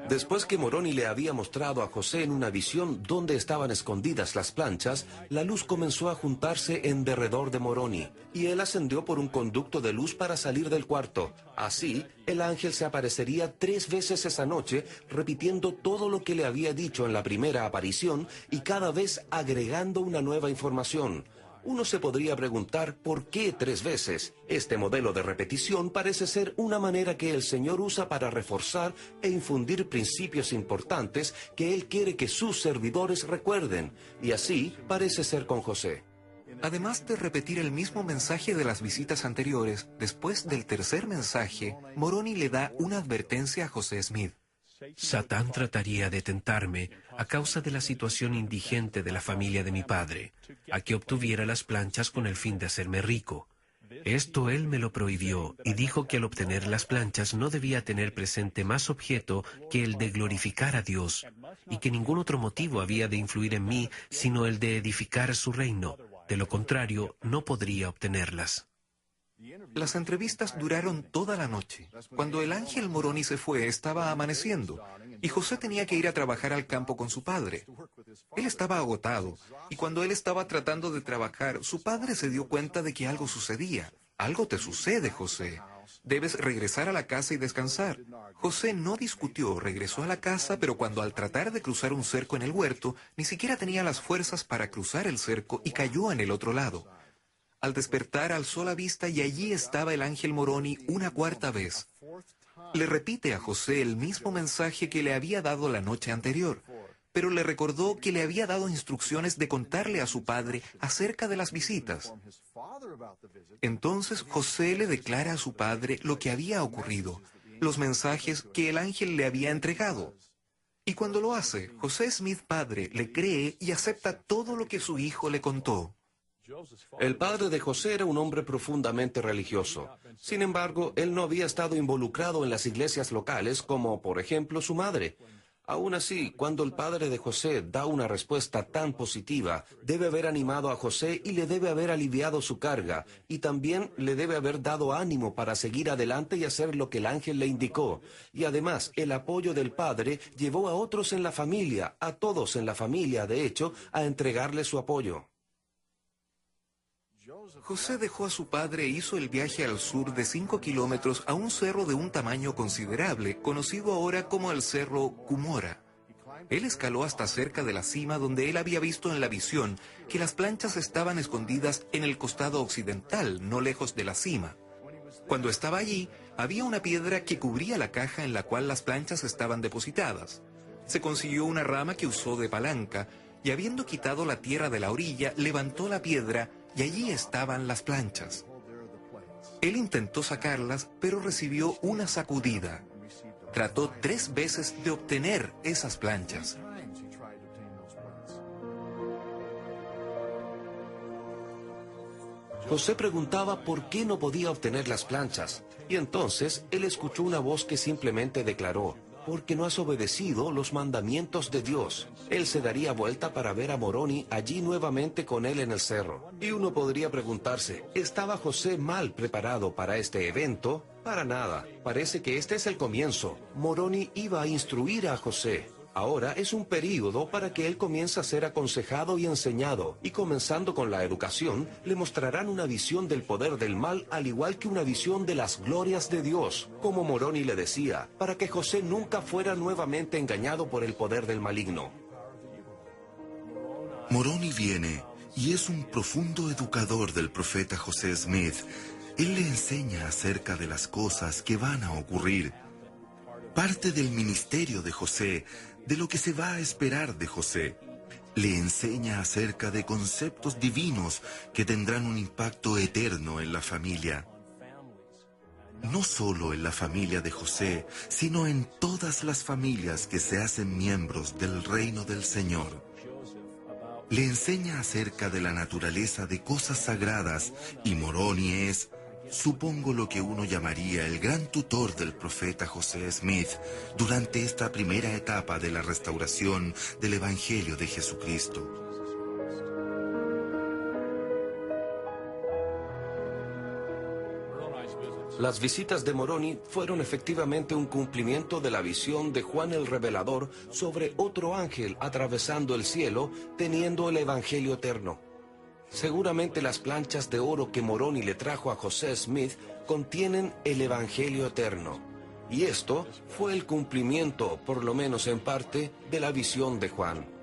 Speaker 8: Después que Moroni le había mostrado a José en una visión dónde estaban escondidas las planchas, la luz comenzó a juntarse en derredor de Moroni, y él ascendió por un conducto de luz para salir del cuarto. Así, el ángel se aparecería 3 veces esa noche, repitiendo todo lo que le había dicho en la primera aparición y cada vez agregando una nueva información. Uno se podría preguntar por qué 3 veces. Este modelo de repetición parece ser una manera que el Señor usa para reforzar e infundir principios importantes que Él quiere que sus servidores recuerden. Y así parece ser con José.
Speaker 12: Además de repetir el mismo mensaje de las visitas anteriores, después del tercer mensaje, Moroni le da una advertencia a José Smith.
Speaker 10: Satán trataría de tentarme a causa de la situación indigente de la familia de mi padre, a que obtuviera las planchas con el fin de hacerme rico. Esto él me lo prohibió y dijo que al obtener las planchas no debía tener presente más objeto que el de glorificar a Dios, y que ningún otro motivo había de influir en mí sino el de edificar su reino. De lo contrario, no podría obtenerlas.
Speaker 12: Las entrevistas duraron toda la noche. Cuando el ángel Moroni se fue, estaba amaneciendo, y José tenía que ir a trabajar al campo con su padre. Él estaba agotado, y cuando él estaba tratando de trabajar, su padre se dio cuenta de que algo sucedía. Algo te sucede, José. Debes regresar a la casa y descansar. José no discutió, regresó a la casa, pero cuando al tratar de cruzar un cerco en el huerto, ni siquiera tenía las fuerzas para cruzar el cerco y cayó en el otro lado. Al despertar alzó la vista y allí estaba el ángel Moroni una cuarta vez. Le repite a José el mismo mensaje que le había dado la noche anterior, pero le recordó que le había dado instrucciones de contarle a su padre acerca de las visitas. Entonces José le declara a su padre lo que había ocurrido, los mensajes que el ángel le había entregado. Y cuando lo hace, José Smith padre le cree y acepta todo lo que su hijo le contó.
Speaker 8: El padre de José era un hombre profundamente religioso. Sin embargo, él no había estado involucrado en las iglesias locales como, por ejemplo, su madre. Aún así, cuando el padre de José da una respuesta tan positiva, debe haber animado a José y le debe haber aliviado su carga, y también le debe haber dado ánimo para seguir adelante y hacer lo que el ángel le indicó. Y además, el apoyo del padre llevó a otros en la familia, a todos en la familia, de hecho, a entregarle su apoyo.
Speaker 12: José dejó a su padre e hizo el viaje al sur de 5 kilómetros a un cerro de un tamaño considerable, conocido ahora como el Cerro Cumora. Él escaló hasta cerca de la cima donde él había visto en la visión que las planchas estaban escondidas en el costado occidental, no lejos de la cima. Cuando estaba allí, había una piedra que cubría la caja en la cual las planchas estaban depositadas. Se consiguió una rama que usó de palanca y habiendo quitado la tierra de la orilla, levantó la piedra y allí estaban las planchas. Él intentó sacarlas, pero recibió una sacudida. Trató 3 veces de obtener esas planchas.
Speaker 8: José preguntaba por qué no podía obtener las planchas, y entonces él escuchó una voz que simplemente declaró: porque no has obedecido los mandamientos de Dios. Él se daría vuelta para ver a Moroni allí nuevamente con él en el cerro. Y uno podría preguntarse, ¿estaba José mal preparado para este evento? Para nada. Parece que este es el comienzo. Moroni iba a instruir a José. Ahora es un período para que él comience a ser aconsejado y enseñado, y comenzando con la educación, le mostrarán una visión del poder del mal, al igual que una visión de las glorias de Dios, como Moroni le decía, para que José nunca fuera nuevamente engañado por el poder del maligno.
Speaker 2: Moroni viene y es un profundo educador del profeta José Smith. Él le enseña acerca de las cosas que van a ocurrir. Parte del ministerio de José, de lo que se va a esperar de José. Le enseña acerca de conceptos divinos que tendrán un impacto eterno en la familia. No solo en la familia de José, sino en todas las familias que se hacen miembros del reino del Señor. Le enseña acerca de la naturaleza de cosas sagradas, y Moroni es, supongo, lo que uno llamaría el gran tutor del profeta José Smith durante esta primera etapa de la restauración del Evangelio de Jesucristo.
Speaker 8: Las visitas de Moroni fueron efectivamente un cumplimiento de la visión de Juan el Revelador sobre otro ángel atravesando el cielo, teniendo el Evangelio eterno. Seguramente las planchas de oro que Moroni le trajo a José Smith contienen el Evangelio eterno. Y esto fue el cumplimiento, por lo menos en parte, de la visión de Juan.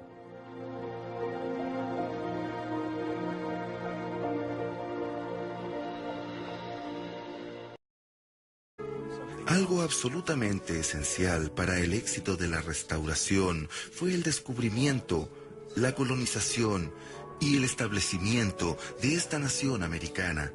Speaker 2: Algo absolutamente esencial para el éxito de la restauración fue el descubrimiento, la colonización y el establecimiento de esta nación americana.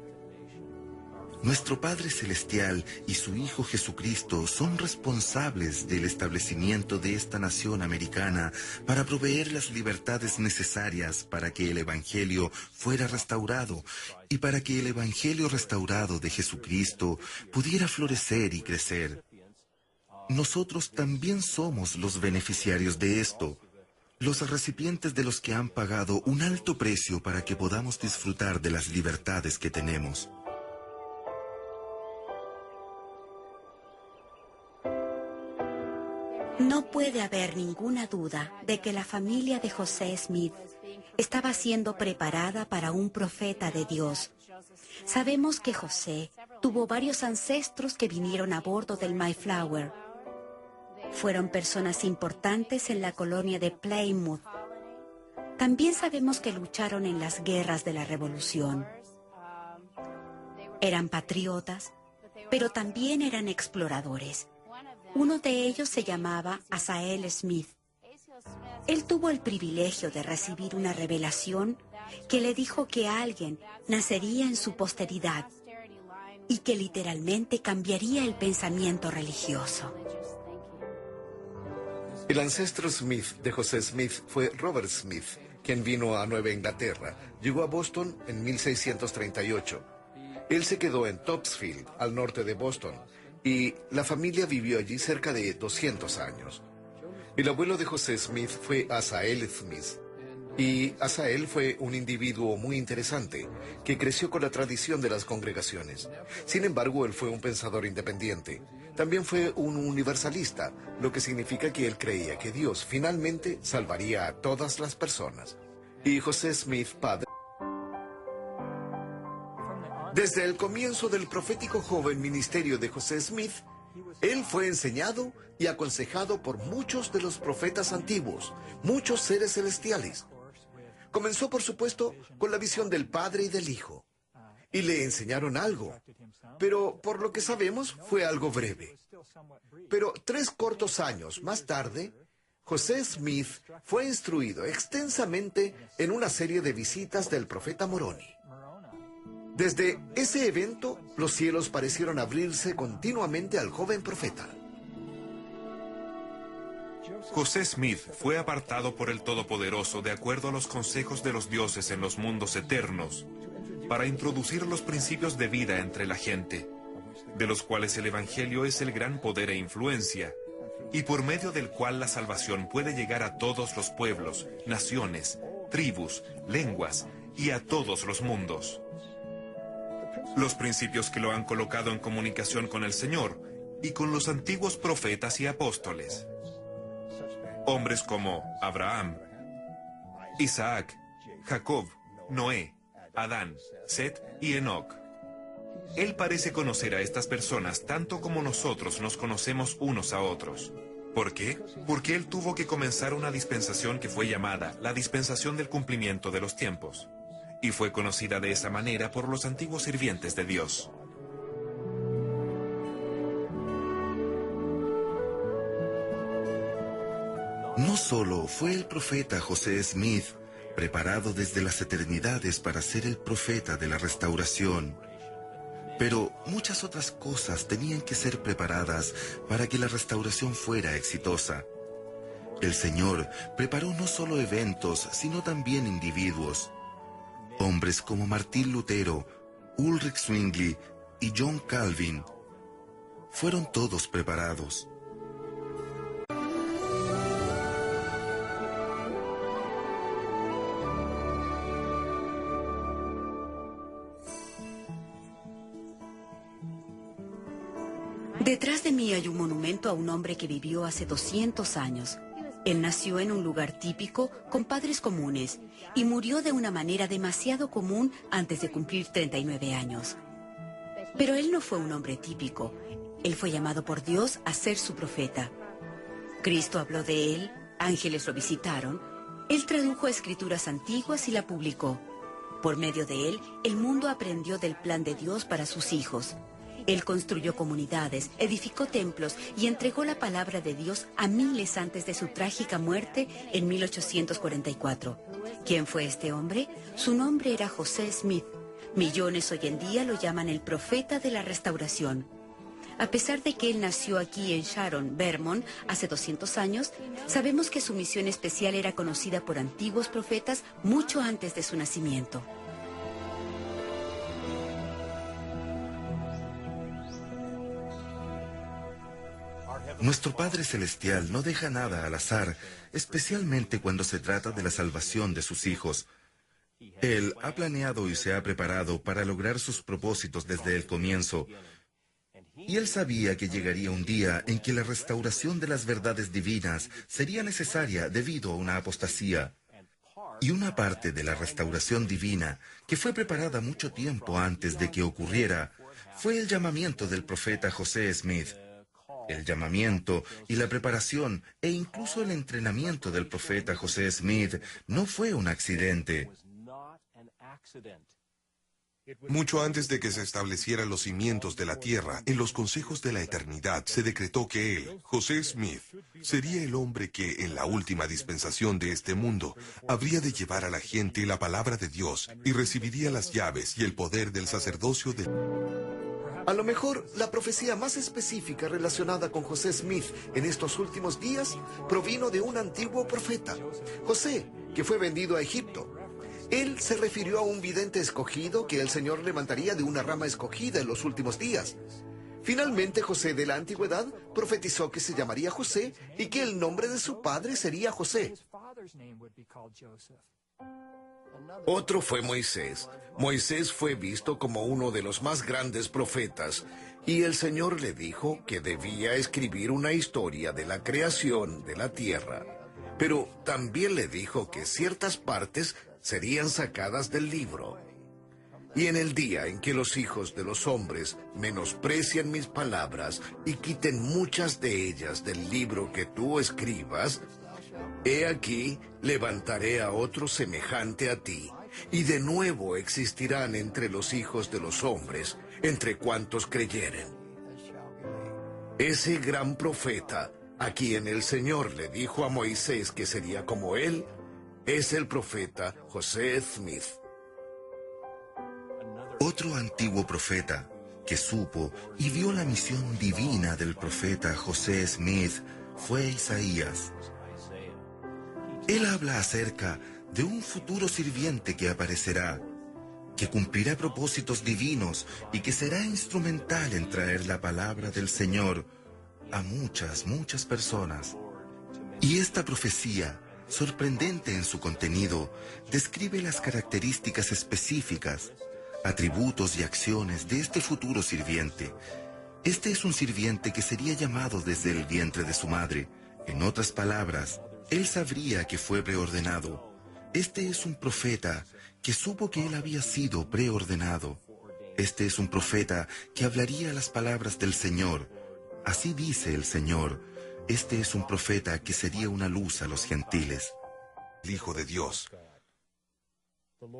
Speaker 2: Nuestro Padre Celestial y su Hijo Jesucristo son responsables del establecimiento de esta nación americana para proveer las libertades necesarias para que el Evangelio fuera restaurado y para que el Evangelio restaurado de Jesucristo pudiera florecer y crecer. Nosotros también somos los beneficiarios de esto, los recipientes de los que han pagado un alto precio para que podamos disfrutar de las libertades que tenemos.
Speaker 1: No puede haber ninguna duda de que la familia de José Smith estaba siendo preparada para un profeta de Dios. Sabemos que José tuvo varios ancestros que vinieron a bordo del Mayflower. Fueron personas importantes en la colonia de Plymouth. También sabemos que lucharon en las guerras de la Revolución. Eran patriotas, pero también eran exploradores. Uno de ellos se llamaba Asael Smith. Él tuvo el privilegio de recibir una revelación que le dijo que alguien nacería en su posteridad y que literalmente cambiaría el pensamiento religioso.
Speaker 5: El ancestro Smith de José Smith fue Robert Smith, quien vino a Nueva Inglaterra. Llegó a Boston en 1638. Él se quedó en Topsfield, al norte de Boston, y la familia vivió allí cerca de 200 años. El abuelo de José Smith fue Asael Smith, y Asael fue un individuo muy interesante, que creció con la tradición de las congregaciones. Sin embargo, él fue un pensador independiente. También fue un universalista, lo que significa que él creía que Dios finalmente salvaría a todas las personas. Y José Smith, padre. Desde el comienzo del profético joven ministerio de José Smith, él fue enseñado y aconsejado por muchos de los profetas antiguos, muchos seres celestiales. Comenzó, por supuesto, con la visión del Padre y del Hijo. Y le enseñaron algo, pero por lo que sabemos fue algo breve. Pero 3 cortos años más tarde, José Smith fue instruido extensamente en una serie de visitas del profeta Moroni. Desde ese evento, los cielos parecieron abrirse continuamente al joven profeta.
Speaker 6: José Smith fue apartado por el Todopoderoso de acuerdo a los consejos de los dioses en los mundos eternos para introducir los principios de vida entre la gente, de los cuales el Evangelio es el gran poder e influencia, y por medio del cual la salvación puede llegar a todos los pueblos, naciones, tribus, lenguas y a todos los mundos. Los principios que lo han colocado en comunicación con el Señor y con los antiguos profetas y apóstoles. Hombres como Abraham, Isaac, Jacob, Noé, Adán, Set y Enoc. Él parece conocer a estas personas tanto como nosotros nos conocemos unos a otros. ¿Por qué? Porque él tuvo que comenzar una dispensación que fue llamada la dispensación del cumplimiento de los tiempos, y fue conocida de esa manera por los antiguos sirvientes de Dios.
Speaker 2: No solo fue el profeta José Smith preparado desde las eternidades para ser el profeta de la restauración, pero muchas otras cosas tenían que ser preparadas para que la restauración fuera exitosa. El Señor preparó no solo eventos, sino también individuos. Hombres como Martín Lutero, Ulrich Zwingli y John Calvin fueron todos preparados.
Speaker 1: Detrás de mí hay un monumento a un hombre que vivió hace 200 años. Él nació en un lugar típico con padres comunes y murió de una manera demasiado común antes de cumplir 39 años. Pero él no fue un hombre típico. Él fue llamado por Dios a ser su profeta. Cristo habló de él, ángeles lo visitaron, él tradujo escrituras antiguas y la publicó. Por medio de él, el mundo aprendió del plan de Dios para sus hijos. Él construyó comunidades, edificó templos y entregó la palabra de Dios a miles antes de su trágica muerte en 1844. ¿Quién fue este hombre? Su nombre era José Smith. Millones hoy en día lo llaman el profeta de la restauración. A pesar de que él nació aquí en Sharon, Vermont, hace 200 años, sabemos que su misión especial era conocida por antiguos profetas mucho antes de su nacimiento.
Speaker 2: Nuestro Padre Celestial no deja nada al azar, especialmente cuando se trata de la salvación de sus hijos. Él ha planeado y se ha preparado para lograr sus propósitos desde el comienzo. Y él sabía que llegaría un día en que la restauración de las verdades divinas sería necesaria debido a una apostasía. Y una parte de la restauración divina, que fue preparada mucho tiempo antes de que ocurriera, fue el llamamiento del profeta José Smith. El llamamiento y la preparación e incluso el entrenamiento del profeta José Smith no fue un accidente.
Speaker 3: Mucho antes de que se establecieran los cimientos de la tierra, en los consejos de la eternidad se decretó que él, José Smith, sería el hombre que, en la última dispensación de este mundo, habría de llevar a la gente la palabra de Dios y recibiría las llaves y el poder del sacerdocio de...
Speaker 5: A lo mejor, la profecía más específica relacionada con José Smith en estos últimos días provino de un antiguo profeta, José, que fue vendido a Egipto. Él se refirió a un vidente escogido que el Señor levantaría de una rama escogida en los últimos días. Finalmente, José de la antigüedad profetizó que se llamaría José y que el nombre de su padre sería José.
Speaker 4: Otro fue Moisés. Moisés fue visto como uno de los más grandes profetas, y el Señor le dijo que debía escribir una historia de la creación de la tierra. Pero también le dijo que ciertas partes serían sacadas del libro. Y en el día en que los hijos de los hombres menosprecien mis palabras y quiten muchas de ellas del libro que tú escribas, he aquí, levantaré a otro semejante a ti, y de nuevo existirán entre los hijos de los hombres, entre cuantos creyeren. Ese gran profeta, a quien el Señor le dijo a Moisés que sería como él, es el profeta José Smith.
Speaker 2: Otro antiguo profeta que supo y vio la misión divina del profeta José Smith fue Isaías. Él habla acerca de un futuro sirviente que aparecerá, que cumplirá propósitos divinos y que será instrumental en traer la palabra del Señor a muchas, muchas personas. Y esta profecía, sorprendente en su contenido, describe las características específicas, atributos y acciones de este futuro sirviente. Este es un sirviente que sería llamado desde el vientre de su madre. En otras palabras, él sabría que fue preordenado. Este es un profeta que supo que él había sido preordenado. Este es un profeta que hablaría las palabras del Señor. Así dice el Señor. Este es un profeta que sería una luz a los gentiles.
Speaker 3: El Hijo de Dios.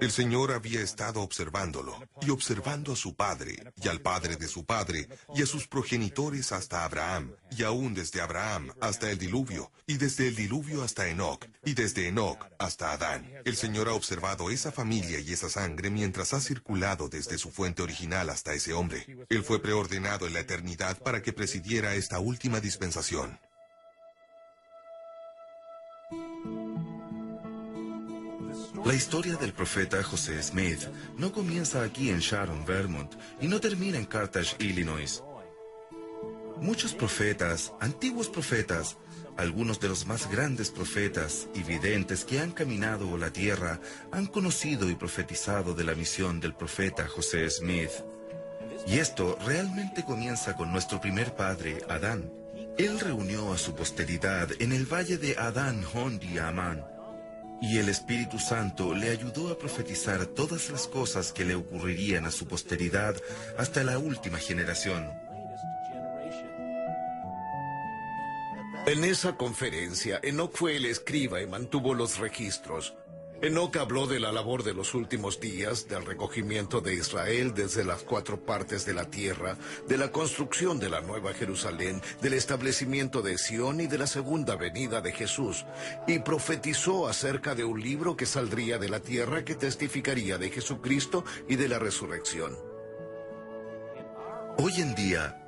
Speaker 3: El Señor había estado observándolo, y observando a su padre, y al padre de su padre, y a sus progenitores hasta Abraham, y aún desde Abraham hasta el diluvio, y desde el diluvio hasta Enoc, y desde Enoc hasta Adán. El Señor ha observado esa familia y esa sangre mientras ha circulado desde su fuente original hasta ese hombre. Él fue preordenado en la eternidad para que presidiera esta última dispensación.
Speaker 2: La historia del profeta José Smith no comienza aquí en Sharon, Vermont, y no termina en Carthage, Illinois. Muchos profetas, antiguos profetas, algunos de los más grandes profetas y videntes que han caminado la tierra, han conocido y profetizado de la misión del profeta José Smith. Y esto realmente comienza con nuestro primer padre, Adán. Él reunió a su posteridad en el valle de Adán, Hondi y Amán. Y el Espíritu Santo le ayudó a profetizar todas las cosas que le ocurrirían a su posteridad hasta la última generación.
Speaker 4: En esa conferencia, Enoc fue el escriba y mantuvo los registros. Enoc habló de la labor de los últimos días, del recogimiento de Israel desde las 4 partes de la tierra, de la construcción de la Nueva Jerusalén, del establecimiento de Sión y de la segunda venida de Jesús, y profetizó acerca de un libro que saldría de la tierra que testificaría de Jesucristo y de la resurrección.
Speaker 2: Hoy en día,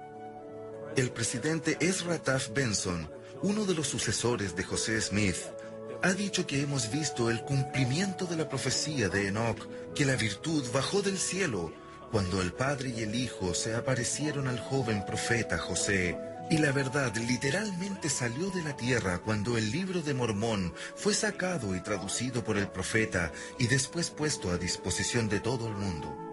Speaker 2: el presidente Ezra Taft Benson, uno de los sucesores de José Smith, ha dicho que hemos visto el cumplimiento de la profecía de Enoc, que la virtud bajó del cielo cuando el padre y el hijo se aparecieron al joven profeta José, y la verdad literalmente salió de la tierra cuando el libro de Mormón fue sacado y traducido por el profeta y después puesto a disposición de todo el mundo.